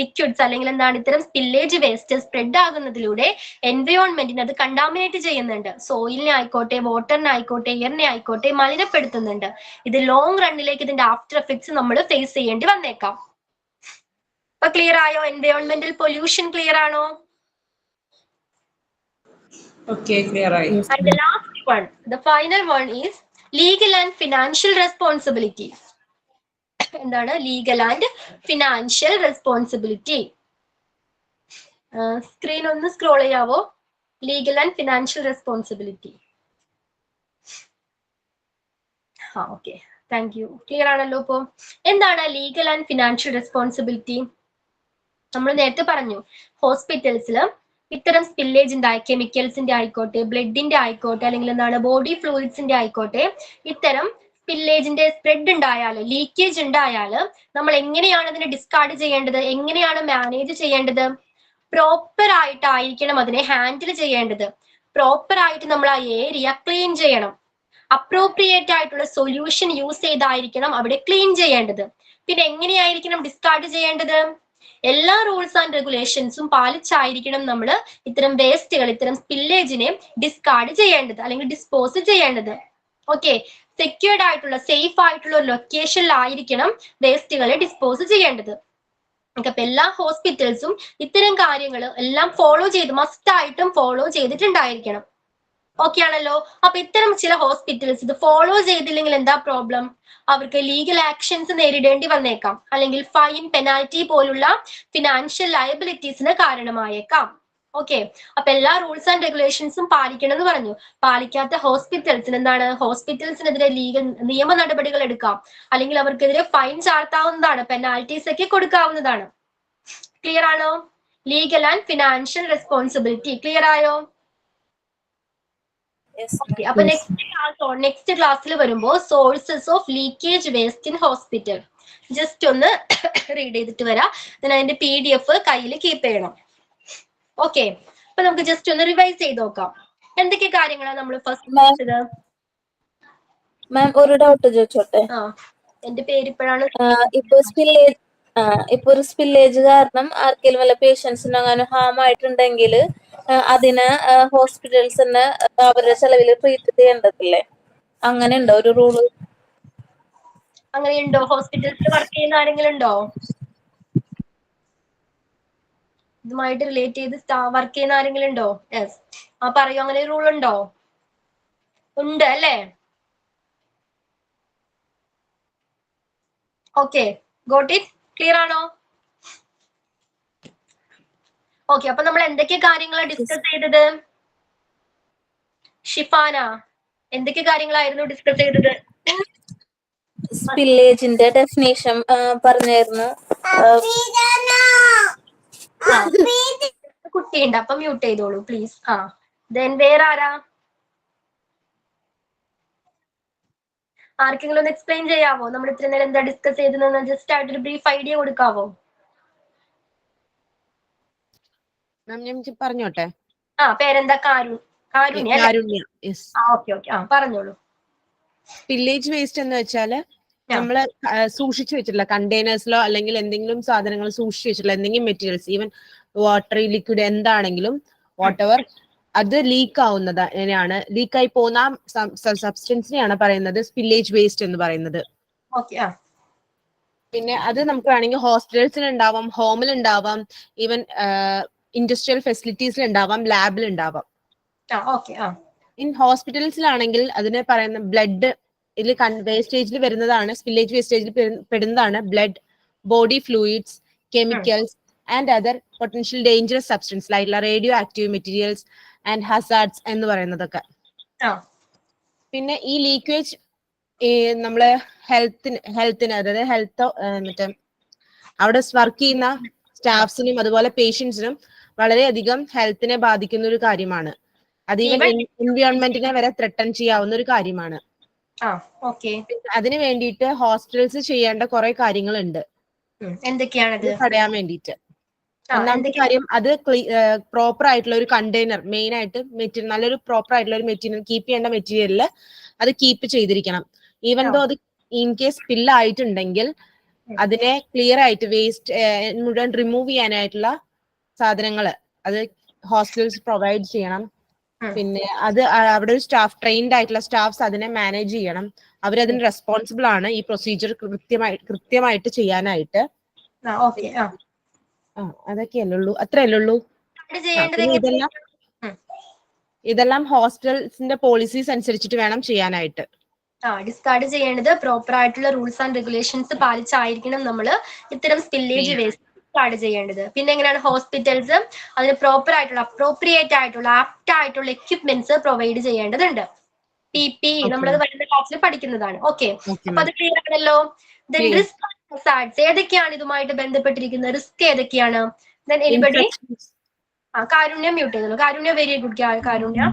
S1: ലിക്വിഡ്സ് അല്ലെങ്കിൽ എന്താണ് ഇത്തരം സ്പില്ലേജ് വേസ്റ്റ് സ്പ്രെഡ് ആകുന്നതിലൂടെ എൻവയോൺമെന്റിനെ അത് കണ്ടാമിനേറ്റ് ചെയ്യുന്നുണ്ട്. സോയിലിനെ ആയിക്കോട്ടെ, വാട്ടറിനെ ആയിക്കോട്ടെ, എയറിനെ ആയിക്കോട്ടെ മലിനപ്പെടുത്തുന്നുണ്ട്. ഇത് ലോങ് റണ്ണിലേക്ക് ഇതിന്റെ ആഫ്റ്റർ എഫക്ട്സ് നമ്മൾ ഫേസ് ചെയ്യേണ്ടി വന്നേക്കാം. അപ്പൊ ക്ലിയർ ആയോ? എൻവയോൺമെന്റൽ പൊല്യൂഷൻ ക്ലിയർ ആണോ?
S8: Okay, clear ആയി.
S1: And the last one, the final one is legal and financial responsibility. എന്താണ് legal and financial responsibility? Screen ഒന്ന് സ്ക്രോൾ ചെയ്യാവോ? Legal and financial responsibility. Okay, thank you. Clear ആണല്ലോ? ഇപ്പൊ എന്താണ് legal and financial responsibility? നമ്മൾ നേരത്തെ പറഞ്ഞു, ഹോസ്പിറ്റൽസിൽ ഇത്തരം സ്പില്ലേജിന്റെ കെമിക്കൽസിന്റെ ആയിക്കോട്ടെ, ബ്ലഡിന്റെ ആയിക്കോട്ടെ, അല്ലെങ്കിൽ എന്താണ് ബോഡി ഫ്ലൂയിഡ്സിന്റെ ആയിക്കോട്ടെ, ഇത്തരം സ്പില്ലേജിന്റെ സ്പ്രെഡ് ഉണ്ടായാല്, ലീക്കേജ് ഉണ്ടായാല് നമ്മൾ എങ്ങനെയാണ് അതിനെ ഡിസ്കാർഡ് ചെയ്യേണ്ടത്? എങ്ങനെയാണ് മാനേജ് ചെയ്യേണ്ടത്? പ്രോപ്പർ ആയിട്ടായിരിക്കണം അതിനെ ഹാൻഡിൽ ചെയ്യേണ്ടത്. പ്രോപ്പർ ആയിട്ട് നമ്മൾ ആ ഏരിയ ക്ലീൻ ചെയ്യണം. അപ്രോപ്രിയേറ്റ് ആയിട്ടുള്ള സൊല്യൂഷൻ യൂസ് ചെയ്തായിരിക്കണം അവിടെ ക്ലീൻ ചെയ്യേണ്ടത്. പിന്നെ എങ്ങനെയായിരിക്കണം ഡിസ്കാർഡ് ചെയ്യേണ്ടത്? എല്ലാ റൂൾസ് ആൻഡ് റെഗുലേഷൻസും പാലിച്ചായിരിക്കണം നമ്മൾ ഇത്തരം വേസ്റ്റുകൾ, ഇത്തരം സ്പില്ലേജിനെ ഡിസ്കാർഡ് ചെയ്യേണ്ടത് അല്ലെങ്കിൽ ഡിസ്പോസ് ചെയ്യേണ്ടത്. ഓക്കെ, സെക്യൂർഡ് ആയിട്ടുള്ള സേഫ് ആയിട്ടുള്ള ഒരു ലൊക്കേഷനിലായിരിക്കണം വേസ്റ്റുകളെ ഡിസ്പോസ് ചെയ്യേണ്ടത്. അപ്പൊ എല്ലാ ഹോസ്പിറ്റൽസും ഇത്തരം കാര്യങ്ങൾ എല്ലാം മസ്റ്റ് ആയിട്ടും ഫോളോ ചെയ്തിട്ടുണ്ടായിരിക്കണം. ഓക്കെ ആണല്ലോ? അപ്പൊ ഇത്തരം ചില ഹോസ്പിറ്റൽസ് ഇത് ഫോളോ ചെയ്തില്ലെങ്കിൽ എന്താ പ്രോബ്ലം? അവർക്ക് ലീഗൽ ആക്ഷൻസ് നേരിടേണ്ടി വന്നേക്കാം, അല്ലെങ്കിൽ ഫൈൻ, പെനാൽറ്റി പോലുള്ള ഫിനാൻഷ്യൽ ലയബിലിറ്റീസിന് കാരണമായേക്കാം. ഓക്കെ, അപ്പൊ എല്ലാ റൂൾസ് ആൻഡ് റെഗുലേഷൻസും പാലിക്കണം എന്ന് പറഞ്ഞു. പാലിക്കാത്ത ഹോസ്പിറ്റൽസിന് എന്താണ്? ഹോസ്പിറ്റൽസിനെതിരെ ലീഗൽ നിയമ നടപടികൾ എടുക്കാം, അല്ലെങ്കിൽ അവർക്കെതിരെ ഫൈൻ ചാർത്താവുന്നതാണ്, പെനാൽറ്റീസ് ഒക്കെ കൊടുക്കാവുന്നതാണ്. ക്ലിയർ ആണോ? Legal and financial responsibility. Clear ആയോ? ഓക്കെ. അപ്പൊ നെക്സ്റ്റ് ക്ലാസ്സിൽ വരുമ്പോ sources of leakage waste in hospital just ഒന്ന് റീഡ് ചെയ്തിട്ട് വരാം. അതിന്റെ PDF കയ്യിൽ കീപ്പ് ചെയ്യണം. ഓക്കെ. അപ്പൊ നമുക്ക് ജസ്റ്റ് ഒന്ന് റിവൈസ് ചെയ്ത് നോക്കാം. എന്തൊക്കെ കാര്യങ്ങളാണ് നമ്മൾ ഫസ്റ്റ് പഠിച്ചത്?
S3: മാം ഒരു ഡൗട്ട് ചോദിച്ചോട്ടെ?
S1: എന്റെ പേര് ഇപ്പോഴാണ്.
S3: ഇപ്പൊ ഒരു സ്പില്ലേജ് കാരണം ആർക്കെങ്കിലും വല്ല പേഷ്യൻസിന് അങ്ങനെ ഹാം ആയിട്ടുണ്ടെങ്കിൽ അതിനെ ഹോസ്പിറ്റൽസ് തന്നെ അവരുടെ ചെലവിൽ ട്രീറ്റ് ചെയ്യേണ്ടതില്ലേ? അങ്ങനെ ഉണ്ടോ ഒരു റൂള്?
S1: അങ്ങനെയുണ്ടോ? ഹോസ്പിറ്റൽസിൽ വർക്ക് ചെയ്യുന്ന ആരെങ്കിലും ഉണ്ടോ? ഇതുമായിട്ട് റിലേറ്റ് ചെയ്ത് വർക്ക് ചെയ്യുന്ന ആരെങ്കിലും ഉണ്ടോ? യെസ്. പറയൂ, അങ്ങനെ റൂൾ ഉണ്ടോ? ഉണ്ട് അല്ലേ? Okay, got it? ക്ലിയർ ആണോ? ഓക്കെ. അപ്പൊ നമ്മൾ എന്തൊക്കെ കാര്യങ്ങളാണ് ഡിസ്കസ് ചെയ്തത്? ഷിഫാന, എന്തൊക്കെ കാര്യങ്ങളായിരുന്നു ഡിസ്കസ് ചെയ്തത്?
S3: സ്പില്ലേജിന്റെ ഡെഫിനേഷൻ പറഞ്ഞായിരുന്നു.
S1: കുട്ടിയുണ്ട്, അപ്പൊ മ്യൂട്ട് ചെയ്തോളൂ പ്ലീസ്. ദെൻ വേറെ ആരാ? ആർക്കെങ്കിലും ഒന്ന് എക്സ്പ്ലെയിൻ ചെയ്യാവോ? നമ്മൾ ഇത്ര നേരം എന്താ ഡിസ്കസ് ചെയ്തതെന്ന് ജസ്റ്റ് ആയിട്ടൊരു ബ്രീഫ് ഐഡിയ കൊടുക്കാവോ?
S7: ഞാൻ പറഞ്ഞോട്ടെ?
S1: പേരെന്താ? കാരുണ്യ. ഓക്കെ. പറഞ്ഞോളൂ.
S7: സ്പില്ലേജ് വേസ്റ്റ് എന്ന് വെച്ചാല് നമ്മള് സൂക്ഷിച്ചു വെച്ചിട്ടുള്ള കണ്ടെയ്നേഴ്സിലോ അല്ലെങ്കിൽ എന്തെങ്കിലും സാധനങ്ങൾ സൂക്ഷിച്ചു വെച്ചിട്ടുള്ള എന്തെങ്കിലും മെറ്റീരിയൽസ്, ഈവൻ വാട്ടർ, ലിക്വിഡ്, എന്താണെങ്കിലും വാട്ടെവർ, അത് ലീക്ക് ആവുന്നതാണ്, ലീക്കായി പോകുന്ന സബ്സ്റ്റൻസിനെയാണ് പറയുന്നത് സ്പില്ലേജ് വേസ്റ്റ് എന്ന് പറയുന്നത്. പിന്നെ അത് നമുക്ക് വേണമെങ്കിൽ ഹോസ്പിറ്റൽസിൽ ഉണ്ടാവാം, ഹോമിൽ ഉണ്ടാവാം, ഈവൻ ഇൻഡസ്ട്രിയൽ ഫെസിലിറ്റീസിൽ ഉണ്ടാവാം, ലാബിൽ ഉണ്ടാവാം. ഇൻ ഹോസ്പിറ്റൽസിലാണെങ്കിൽ അതിന് പറയുന്ന ബ്ലഡ് ഇതിൽ വേസ്റ്റേജിൽ വരുന്നതാണ്, സ്പില്ലേജ് വേസ്റ്റേജിൽ പെടുന്നതാണ് blood, body fluids, chemicals and other potential dangerous substance like radioactive materials and hazards എന്ന് പറയുന്നതൊക്കെ. പിന്നെ ഈ ലീക്കേജ് നമ്മള് ഹെൽത്തിന് അതായത് ഹെൽത്ത് മറ്റേ അവിടെ വർക്ക് ചെയ്യുന്ന സ്റ്റാഫ്സിനും അതുപോലെ പേഷ്യൻസിനും വളരെയധികം ഹെൽത്തിനെ ബാധിക്കുന്ന ഒരു കാര്യമാണ്. അത് ഈവൻ എൻവയോൺമെന്റിനെ വരെ ത്രെട്ടൺ ചെയ്യാവുന്ന ഒരു കാര്യമാണ്. അതിനു വേണ്ടിയിട്ട് ഹോസ്പിറ്റൽസ് ചെയ്യേണ്ട കുറെ കാര്യങ്ങളുണ്ട്.
S1: എന്തൊക്കെയാണത്?
S7: തടയാൻ വേണ്ടിയിട്ട് ഒന്നാമത്തെ കാര്യം, അത് പ്രോപ്പർ ആയിട്ടുള്ള ഒരു കണ്ടെയ്നർ, മെയിൻ ആയിട്ട് മെറ്റീരിയൽ, നല്ലൊരു പ്രോപ്പർ ആയിട്ടുള്ള ഒരു മെറ്റീരിയൽ, കീപ്പ് ചെയ്യേണ്ട മെറ്റീരിയലിൽ അത് കീപ്പ് ചെയ്തിരിക്കണം. ഈവൻ ദോ അത് ഇൻ കേസ് സ്പില്ല് ആയിട്ടുണ്ടെങ്കിൽ അതിനെ ക്ലിയർ ആയിട്ട് വേസ്റ്റ് മുഴുവൻ റിമൂവ് ചെയ്യാനായിട്ടുള്ള സാധനങ്ങള് അത് ഹോസ്പിറ്റൽസ് പ്രൊവൈഡ് ചെയ്യണം. പിന്നെ അത് അവിടെ ഒരു ട്രെയിൻഡ് ആയിട്ടുള്ള സ്റ്റാഫ്സ് അതിനെ മാനേജ് ചെയ്യണം. അവരതിന് റെസ്പോൺസിബിൾ ആണ് ഈ പ്രൊസീജിയർ കൃത്യമായിട്ട് ചെയ്യാനായിട്ട്. അതൊക്കെയല്ലേ ഉള്ളൂ, അത്രയല്ലേ ഉള്ളൂ. ഇതെല്ലാം ഹോസ്പിറ്റൽസിന്റെ പോളിസീസ് അനുസരിച്ചിട്ട് വേണം ചെയ്യാനായിട്ട്.
S1: ഡിസ്കാർഡ് ചെയ്യേണ്ടത് പ്രോപ്പർ ആയിട്ടുള്ള റൂൾസ് ആൻഡ് റെഗുലേഷൻസ് പാലിച്ചായിരിക്കണം നമ്മൾ ഇത്തരം സ്പില്ലേജ് വേസ്റ്റ് ഡിസ്കാർഡ് ചെയ്യേണ്ടത്. പിന്നെ എങ്ങനെയാണ് ഹോസ്പിറ്റൽസ് അതിന് പ്രോപ്പർ ആയിട്ടുള്ള അപ്രോപ്രിയേറ്റ് ആയിട്ടുള്ള ആപ്റ്റ് ആയിട്ടുള്ള എക്യുപ്മെന്റ്സ് പ്രൊവൈഡ് ചെയ്യേണ്ടതുണ്ട്. PP നമ്മളത് വരുന്ന ക്ലാസ്സിൽ പഠിക്കുന്നതാണ്. ഓക്കെ, അപ്പൊ അത് ക്ലിയർ ആണല്ലോ. റിസ്ക് ഹസാർഡ്സ് ഏതൊക്കെയാണ് ഇതുമായിട്ട് ബന്ധപ്പെട്ടിരിക്കുന്നത്? റിസ്ക് ഏതൊക്കെയാണ്? എനിബഡി? കാരുണ്യ മ്യൂട്ട് ചെയ്തല്ലോ. കാരുണ്യ വെരി ഗുഡ്. കാരുണ്യ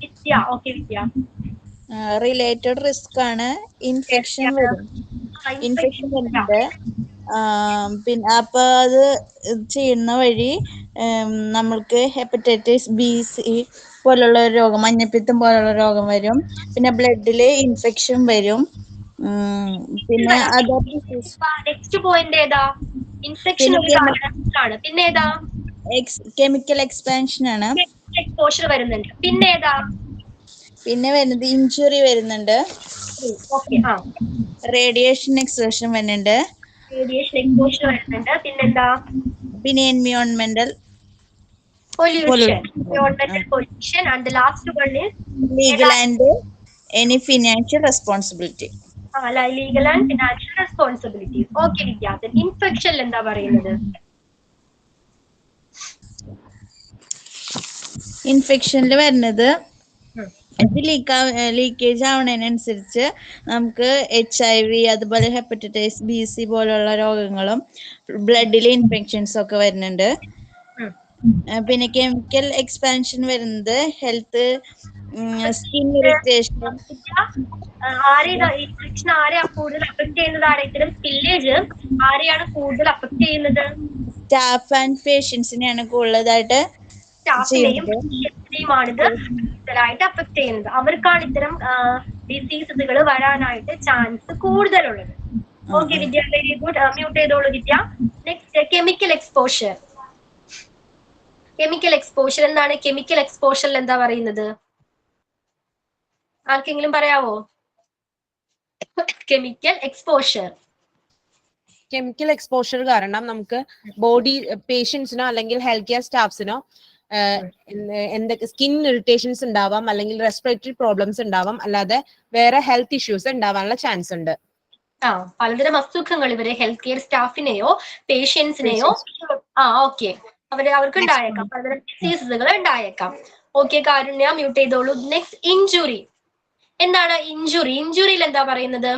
S1: വിദ്യ. ഓക്കെ വിദ്യ.
S5: റിലേറ്റഡ് റിസ്ക് ആണ്. ഇൻഫെക്ഷൻ വരും, ഇൻഫെക്ഷൻ വരുന്നുണ്ട്. പിന്നെ അപ്പൊ അത് ചെയ്യുന്ന വഴി നമ്മൾക്ക് ഹെപ്പറ്റൈറ്റിസ് B, C പോലുള്ള രോഗം, മഞ്ഞപ്പിത്തം പോലുള്ള രോഗം വരും. പിന്നെ ബ്ലഡില് ഇൻഫെക്ഷൻ വരും. പിന്നെ അതർ ഡിസീസ്.
S1: നെക്സ്റ്റ് പോയിന്റ് ഏതാ? ഇൻഫെക്ഷൻ ആണ്. പിന്നെ ഏതാ?
S5: കെമിക്കൽ എക്സ്പാൻഷൻ ആണ്.
S1: എക്സ്പോഷർ വരുന്നുണ്ട്. പിന്നെ ഏതാ?
S5: പിന്നെ വരുന്നത് ഇഞ്ചുറി വരുന്നുണ്ട്. റേഡിയേഷൻ എക്സ്പോഷർ വരുന്നുണ്ട്.
S1: പിന്നെന്താ?
S5: പിന്നെ എൻവയോൺമെന്റൽ
S1: pollution and last one is
S5: legal and any financial responsibility.
S1: Legal and financial responsibility. Okay വിദ്യാർത്ഥി. ഇൻഫെക്ഷൻ എന്താ പറയുന്നത്?
S5: ഇൻഫെക്ഷനിൽ വരുന്നത് ഇത് ലീക്കേജ് ആവുന്നതിനനുസരിച്ച് നമുക്ക് HIV, അതുപോലെ ഹെപ്പറ്റൈറ്റിസ് BC പോലുള്ള രോഗങ്ങളും ബ്ലഡിലെ ഇൻഫെക്ഷൻസും ഒക്കെ വരുന്നുണ്ട്. പിന്നെ കെമിക്കൽ എക്സ്പാൻഷൻ വരുന്നത് ഹെൽത്ത്, സ്കിൻ ഇറിറ്റേഷൻ.
S1: ഇൻഫെക്ഷൻ ആരെയാണ് കൂടുതൽ അഫക്ട് ചെയ്യുന്നതാണ്? ഇത്തരം സ്പില്ലേജ് ആരെയാണ് കൂടുതൽ അഫക്ട് ചെയ്യുന്നത്?
S5: സ്റ്റാഫ് ആൻഡ് പേഷ്യൻസിനെയാണ് കൂടുതലായിട്ട്
S1: സ്റ്റാഫിനെയും പേഷ്യൻസിനെയുമാണിത് കൂടുതലായിട്ട് അഫക്ട് ചെയ്യുന്നത്. അവർക്കാണ് ഇത്തരം ഡിസീസുകൾ വരാനായിട്ട് ചാൻസ് കൂടുതലുള്ളത്. Okay Vidya, very good. Mute ചെയ്തോളൂ Vidya. Next chemical exposure. Chemical exposure എന്താണ്? കെമിക്കൽ എക്സ്പോഷറിൽ എന്താ പറയുന്നത്? ആർക്കെങ്കിലും പറയാവോ? Chemical exposure.
S7: കെമിക്കൽ എക്സ്പോഷർ കാരണം നമുക്ക് ബോഡി പേഷ്യൻസിനോ അല്ലെങ്കിൽ ഹെൽത്ത് കെയർ സ്റ്റാഫ്സിനോ എന്തൊക്കെ സ്കിൻ ഇറിറ്റേഷൻസ് ഉണ്ടാവാം, അല്ലെങ്കിൽ റെസ്പിറേറ്ററി പ്രോബ്ലംസ് ഉണ്ടാവാം, അല്ലാതെ വേറെ ഹെൽത്ത് ഇഷ്യൂസ് ഉണ്ടാവാനുള്ള ചാൻസ് ഉണ്ട്.
S1: പലതരം അസുഖങ്ങൾ ഇവരെ ഹെൽത്ത് കെയർ സ്റ്റാഫിനെയോ പേഷ്യൻസിനെയോ ഓക്കെ അവർക്ക് ഉണ്ടായേക്കാം. പലതരം ഡിസീസുകൾ ഉണ്ടായേക്കാം. ഓക്കെ കാരുണ്യ, മ്യൂട്ട് ചെയ്തോളൂ. Next injury. എന്താണ് ഇഞ്ചുറി? ഇഞ്ചുറിയിൽ എന്താ പറയുന്നത്?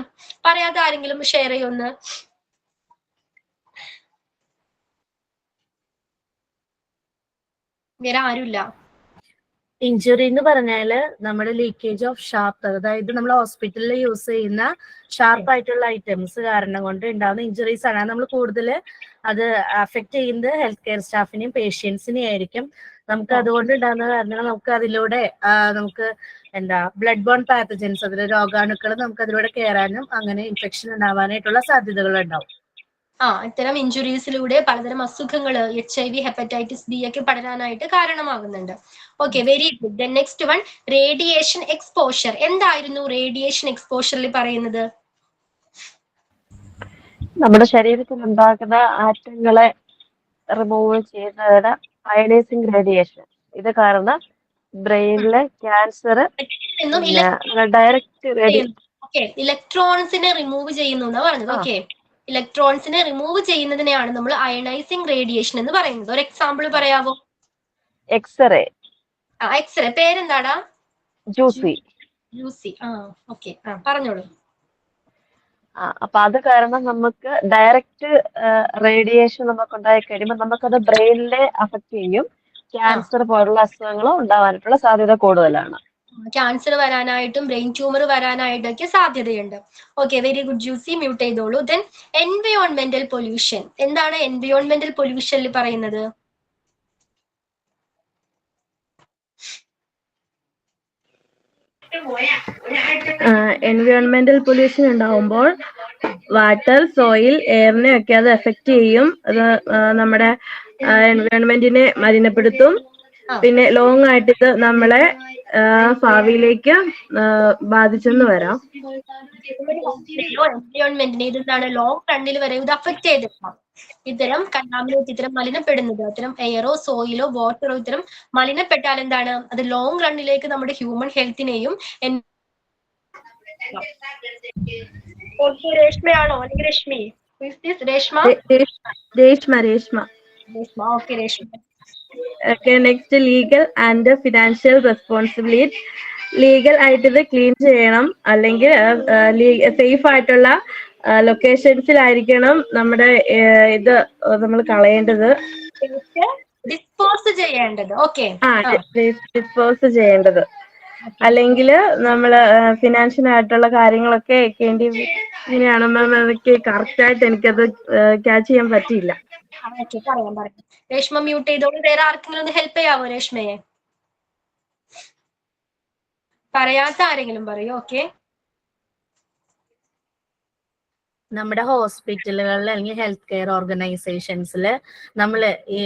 S1: പറയാത്ത ആരെങ്കിലും ഷെയർ ചെയ്യൊന്ന്. വേറെ ആരുമില്ല.
S6: ഇഞ്ചുറി എന്ന് പറഞ്ഞാല് നമ്മുടെ ലീക്കേജ് ഓഫ് ഷാർപ്പ്, അതായത് നമ്മൾ ഹോസ്പിറ്റലിൽ യൂസ് ചെയ്യുന്ന ഷാർപ്പ് ആയിട്ടുള്ള ഐറ്റംസ് കാരണം കൊണ്ട് ഉണ്ടാകുന്ന ഇഞ്ചുറീസ് ആണ്. നമ്മൾ കൂടുതൽ അത് അഫക്ട് ചെയ്യുന്നത് ഹെൽത്ത് കെയർ സ്റ്റാഫിനെയും പേഷ്യൻസിനെയും ആയിരിക്കും. നമുക്ക് അതുകൊണ്ട് ഉണ്ടാകുന്ന കാരണം നമുക്ക് അതിലൂടെ നമുക്ക് ബ്ലഡ് ബോൺ പാത്തജൻസ്, അതിലെ രോഗാണുക്കൾ നമുക്ക് അതിലൂടെ കയറാനും അങ്ങനെ ഇൻഫെക്ഷൻ ഉണ്ടാവാനായിട്ടുള്ള സാധ്യതകൾ ഉണ്ടാവും.
S1: ഇത്തരം ഇഞ്ചുറീസിലൂടെ പലതരം അസുഖങ്ങൾ HIV, ഹെപ്പറ്റൈറ്റിസ് B ഒക്കെ പടരാനായിട്ട് കാരണമാകുന്നുണ്ട്. Okay very good. Next one radiation exposure. എന്തായിരുന്നു റേഡിയേഷൻ എക്സ്പോഷറിൽ പറയുന്നത്?
S2: നമ്മുടെ ശരീരത്തിൽ ഉണ്ടാകുന്ന ആറ്റങ്ങളെ റിമൂവ് ചെയ്യുന്നതാണ് അയണൈസിങ് റേഡിയേഷൻ. ഇത് കാരണം ബ്രെയിനിലെ ക്യാൻസർ ഡയറക്റ്റ്
S1: ഇലക്ട്രോൺസിനെ റിമൂവ് ചെയ്യുന്നു എന്നാ പറഞ്ഞത്. ഓക്കെ, ഇലക്ട്രോൺസിനെ റിമൂവ് ചെയ്യുന്നതിനെയാണ് നമ്മൾ അയണൈസിങ് റേഡിയേഷൻ എന്ന് പറയുന്നത്. ഒരു എക്സാമ്പിൾ പറയാവോ?
S2: എക്സ്റേ.
S1: എക്സ്റേ പേരെന്താടാ?
S2: ജൂസി.
S1: ഓക്കെ പറഞ്ഞോളൂ.
S2: അപ്പൊ അത് കാരണം നമുക്ക് ഡയറക്റ്റ് റേഡിയേഷൻ നമുക്ക് ഉണ്ടായി കഴിയുമ്പോൾ നമുക്കത് ബ്രെയിനിലെ അഫക്ട് ചെയ്യും. ക്യാൻസർ പോലുള്ള അസുഖങ്ങളും ഉണ്ടാവാനായിട്ടുള്ള സാധ്യത കൂടുതലാണ്.
S1: ക്യാൻസർ വരാനായിട്ടും ബ്രെയിൻ ട്യൂമർ വരാനായിട്ടൊക്കെ സാധ്യതയുണ്ട്. ഓക്കെ വെരി ഗുഡ് ജൂസി, മ്യൂട്ട് ചെയ്തോളൂ. ദെൻ എൻവയോൺമെന്റൽ പൊല്യൂഷൻ. എന്താണ് എൻവയോൺമെന്റൽ പൊല്യൂഷനിൽ പറയുന്നത്?
S9: എൻവയോൺമെന്റൽ പൊല്യൂഷൻ ഉണ്ടാവുമ്പോൾ വാട്ടർ, സോയിൽ, എയറിനെ ഒക്കെ അത് എഫക്ട് ചെയ്യും. അത് നമ്മുടെ എൻവയോൺമെന്റിനെ മലിനപ്പെടുത്തും. പിന്നെ ലോങ് ആയിട്ട് ഇത് നമ്മളെ ഭാവിയിലേക്ക് ബാധിച്ചെന്ന് വരാം.
S1: എൻവയോൺമെന്റിനെ ഇതെന്താണ് ലോങ് റണ്ണിൽ വരെ ഇത് അഫക്ട് ചെയ്തിട്ടാണ് ഇത്തരം കണ്ടാമിനേറ്റ്, ഇത്തരം മലിനപ്പെടുന്നത്. ഇത്തരം എയറോ സോയിലോ വാട്ടറോ ഇത്തരം മലിനപ്പെട്ടാൽ എന്താണ് അത് ലോങ് റണ്ണിലേക്ക് നമ്മുടെ ഹ്യൂമൻ ഹെൽത്തിനെയും. രേഷ്മയാണോ അല്ലെങ്കിൽ Rashmi? Reshma. Okay Reshma.
S9: Next legal and financial responsibility. Legal ആയിട്ട് ഇത് ക്ലീൻ ചെയ്യണം, അല്ലെങ്കിൽ സേഫ് ആയിട്ടുള്ള ലൊക്കേഷൻസിലായിരിക്കണം നമ്മുടെ ഇത് നമ്മൾ കളയേണ്ടത്,
S1: ഡിസ്പോസ് ചെയ്യേണ്ടത്. ഓക്കെ
S9: ഡിസ്പോസ് ചെയ്യേണ്ടത്. അല്ലെങ്കിൽ നമ്മള് ഫിനാൻഷ്യൽ ആയിട്ടുള്ള കാര്യങ്ങളൊക്കെ ഇങ്ങനെയാണ് മാം. അതൊക്കെ കറക്റ്റ് ആയിട്ട് എനിക്കത് ക്യാച്ച് ചെയ്യാൻ പറ്റിയില്ല.
S1: പറയാം. രേഷ്മ മ്യൂട്ട് ചെയ്തോളൂ. വേറെ ആർക്കെങ്കിലും ഒന്ന് ഹെൽപ്പ് ചെയ്യാവോ രേഷ്മയെ? പറയാത്ത ആരെങ്കിലും പറയൂ. ഓക്കെ,
S6: നമ്മുടെ ഹോസ്പിറ്റലുകളിൽ അല്ലെങ്കിൽ ഹെൽത്ത് കെയർ ഓർഗനൈസേഷൻസിൽ നമ്മൾ ഈ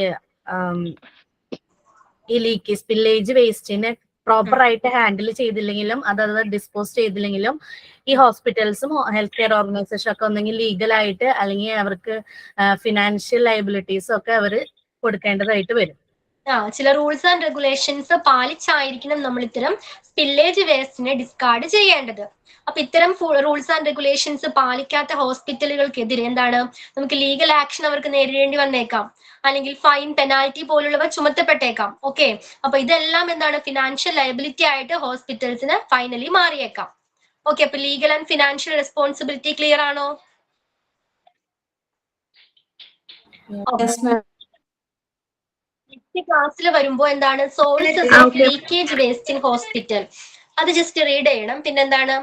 S6: ലീക്കേജ് സ്പില്ലേജ് വേസ്റ്റിനെ പ്രോപ്പർ ആയിട്ട് ഹാൻഡിൽ ചെയ്തില്ലെങ്കിലും അതായത് ഡിസ്പോസ് ചെയ്തില്ലെങ്കിലും ഈ ഹോസ്പിറ്റൽസും ഹെൽത്ത് കെയർ ഓർഗനൈസേഷനും ഒക്കെ ഒന്നെങ്കിൽ ലീഗലായിട്ട് അല്ലെങ്കിൽ അവർക്ക് ഫിനാൻഷ്യൽ ലയബിലിറ്റീസും ഒക്കെ അവർ കൊടുക്കേണ്ടതായിട്ട് വരും.
S1: ചില റൂൾസ് ആൻഡ് റെഗുലേഷൻസ് പാലിച്ചായിരിക്കണം നമ്മൾ ഇത്തരം സ്പില്ലേജ് വേസ്റ്റിനെ ഡിസ്കാർഡ് ചെയ്യേണ്ടത്. അപ്പൊ ഇത്തരം റൂൾസ് ആൻഡ് റെഗുലേഷൻസ് പാലിക്കാത്ത ഹോസ്പിറ്റലുകൾക്കെതിരെ എന്താണ്, നമുക്ക് ലീഗൽ ആക്ഷൻ അവർക്ക് നേരിടേണ്ടി വന്നേക്കാം, അല്ലെങ്കിൽ ഫൈൻ, പെനാൽറ്റി പോലുള്ളവ ചുമത്തപ്പെട്ടേക്കാം. ഓക്കെ, അപ്പൊ ഇതെല്ലാം എന്താണ്, ഫിനാൻഷ്യൽ ലയബിലിറ്റി ആയിട്ട് ഹോസ്പിറ്റൽസിന് ഫൈനലി മാറിയേക്കാം. ഓക്കെ, അപ്പൊ legal and financial responsibility clear ആണോ? നെക്സ്റ്റ് ക്ലാസ്സിൽ വരുമ്പോ എന്താണ്, sources of leakage waste in hospital, അത് ജസ്റ്റ് റീഡ് ചെയ്യണം. പിന്നെന്താണ്,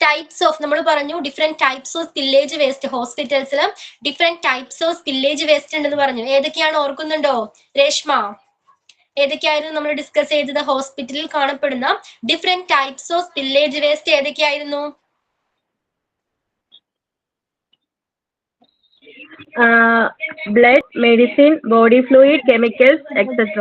S1: ടൈപ്സ് ഓഫ്, നമ്മൾ പറഞ്ഞു different types of spillage waste, ഹോസ്പിറ്റൽസിൽ different types of spillage waste ഉണ്ടെന്ന് പറഞ്ഞു. ഏതൊക്കെയാണ് ഓർക്കുന്നുണ്ടോ രേഷ്മ? ഏതൊക്കെയായിരുന്നു നമ്മൾ ഡിസ്കസ് ചെയ്തത്? ഹോസ്പിറ്റലിൽ കാണപ്പെടുന്ന different types of spillage waste ഏതൊക്കെയായിരുന്നു?
S9: blood, medicine, body fluid, chemicals, etc.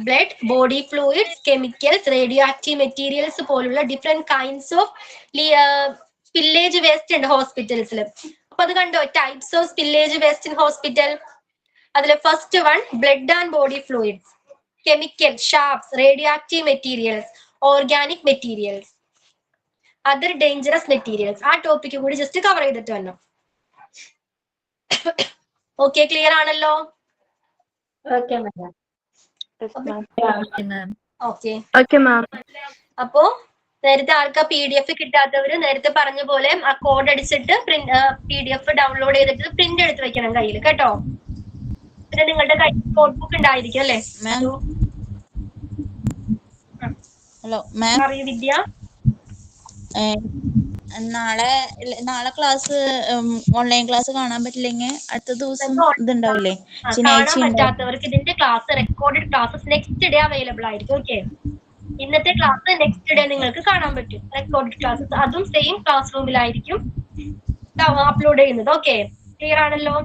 S1: Blood, body fluids, chemicals, radioactive materials പോലുള്ള different kinds of spillage waste ഉണ്ട് ഹോസ്പിറ്റൽസിൽ. അപ്പൊ അത് കണ്ടോ, types of spillage waste in hospital. അതിലെ first one blood and body fluids, chemical, sharps, radioactive materials, organic materials, other dangerous materials. ആ topic കൂടി just cover ചെയ്തിട്ട് വന്നു. ഓക്കെ, ക്ലിയർ ആണല്ലോ?
S9: Okay, ma'am.
S1: അപ്പോ നേരത്തെ ആർക്കാ PDF കിട്ടാത്തവര് നേരത്തെ പറഞ്ഞ പോലെ ആ കോഡ് അടിച്ചിട്ട് PDF ഡൗൺലോഡ് ചെയ്തിട്ട് പ്രിന്റ് എടുത്ത് വെക്കണം കയ്യിൽ, കേട്ടോ. പിന്നെ നിങ്ങളുടെ കയ്യിൽ നോട്ട് ബുക്ക് ഉണ്ടായിരിക്കും അല്ലേ?
S5: ഹലോ മാം,
S1: അറിയൂ വിദ്യ.
S5: നാളെ ക്ലാസ് ഓൺലൈൻ ക്ലാസ് കാണാൻ പറ്റില്ലെങ്കിൽ അടുത്ത ദിവസം ഇതുണ്ടാവില്ലേ, ശനിയാഴ്ച?
S1: കാണാൻ പറ്റാത്തവർക്ക് ഇതിന്റെ class, recorded classes next day available ആയിരിക്കും. ഓക്കെ, ഇന്നത്തെ ക്ലാസ് നെക്സ്റ്റ് ഡേ നിങ്ങൾക്ക് കാണാൻ പറ്റും. റെക്കോർഡഡ് ക്ലാസ്സസ് അതും സെയിം ക്ലാസ് റൂമിലായിരിക്കും അപ്ലോഡ് ചെയ്യുന്നത്. ഓക്കെ, ക്ലിയർ ആണല്ലോ?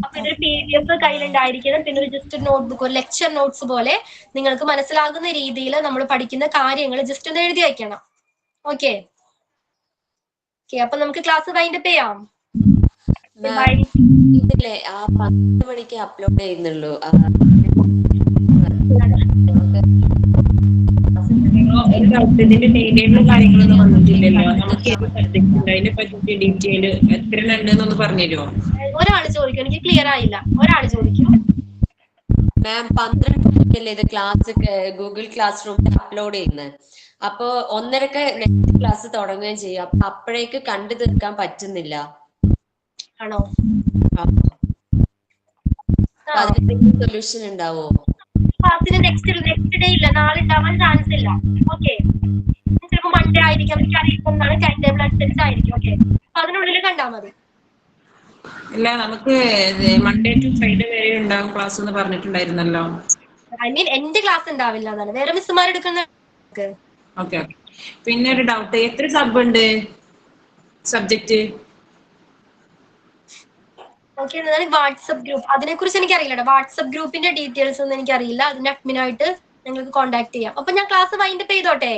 S1: അപ്പൊ ഇതൊരു PDF കയ്യിലുണ്ടായിരിക്കണം. പിന്നെ ഒരു ജസ്റ്റ് നോട്ട്ബുക്ക്, ഒരു ലെക്ചർ നോട്ട്സ് പോലെ നിങ്ങൾക്ക് മനസ്സിലാകുന്ന രീതിയിൽ നമ്മൾ പഠിക്കുന്ന കാര്യങ്ങൾ ജസ്റ്റ് ഒന്ന് എഴുതി വെക്കണം. ഓക്കെ, അപ്പൊ നമുക്ക് ക്ലാസ് വൈൻഡപ്പ് ചെയ്യാം.
S10: ഇതിലെ 10 മണിക്ക് അപ്ലോഡ് ചെയ്യുന്നുള്ളൂ.
S8: ഇതിന്റെ ഡീറ്റെയിലും കാര്യങ്ങളൊന്നും വന്നിട്ടില്ലല്ലോ. നമുക്ക് അതിനെ പറ്റി ഡീറ്റെയിൽ എത്ര ഉണ്ടെന്നൊന്ന് പറഞ്ഞുതരുമോ?
S1: ഒരാള് ചോദിക്കും, എനിക്ക് ക്ലിയർ ആയില്ല. ഒരാള് ചോദിക്കും.
S10: മാം 12 മണിക്കല്ലേ ഇത് ക്ലാസ് ഗൂഗിൾ ക്ലാസ് റൂമിൽ അപ്ലോഡ് ചെയ്യുന്നത്. അപ്പൊ 1:30 നെക്സ്റ്റ് ക്ലാസ് തുടങ്ങുകയും ചെയ്യും. അപ്പൊ അപ്പോഴേക്ക് കണ്ടു തീർക്കാൻ പറ്റുന്നില്ല.
S1: ആണോ?
S10: അതിന് സൊല്യൂഷൻ ഉണ്ടാവോ?
S1: ക്ലാസ്സിന് നെക്സ്റ്റ് ഡേ ഇല്ല, നാളെ ഉണ്ടാവാൻ ചാൻസ് ഇല്ല. ഓക്കെ, ചിലപ്പോൾ മൺഡേ ആയിരിക്കും, എനിക്ക് അറിയിക്കുന്നതാണ് ടൈം ടേബിൾ അനുസരിച്ചായിരിക്കും. ഓക്കെ, അപ്പൊ അതിനുള്ളിൽ കണ്ടാൽ മതി.
S8: അല്ല, നമുക്ക് മൺഡേ ടു ഫ്രൈഡേ വരെ ഉണ്ടാവും ക്ലാസ് എന്ന് പറഞ്ഞിട്ടുണ്ടായിരുന്നല്ലോ.
S1: ഐ മീൻ എന്റെ ക്ലാസ് ഉണ്ടാവില്ല എന്നാണ്, വേറെ മിസ്സുമാർ എടുക്കുന്ന.
S8: ഓക്കെ, പിന്നെ ഒരു ഡൗട്ട്, എത്ര സബ് ഉണ്ട് സബ്ജക്ട്?
S1: ഓക്കെ, വാട്സപ്പ് ഗ്രൂപ്പ്, അതിനെ കുറിച്ച് എനിക്ക് അറിയില്ല. വാട്സപ്പ് ഗ്രൂപ്പിന്റെ ഡീറ്റെയിൽസ് ഒന്നും എനിക്ക് അറിയില്ല. അതിന്റെ അഡ്മിനായിട്ട് നിങ്ങൾക്ക് കോൺടാക്ട് ചെയ്യാം. അപ്പൊ ഞാൻ ക്ലാസ് വൈൻഡപ്പ് ചെയ്തോട്ടെ?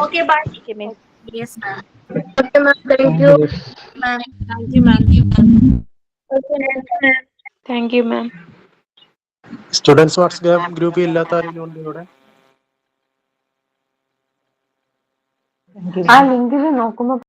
S1: Okay, bye.
S6: Yes, ma'am.
S9: Okay, ma'am. Thank you.
S7: Thank you, ma'am.
S9: Thank you, ma'am.
S11: Students WhatsApp group ഇല്ലാത്ത ആരെങ്കിലും ഉണ്ട് ഇവിടെ?
S2: ആ ലിങ്കിൽ നോക്കുമ്പോ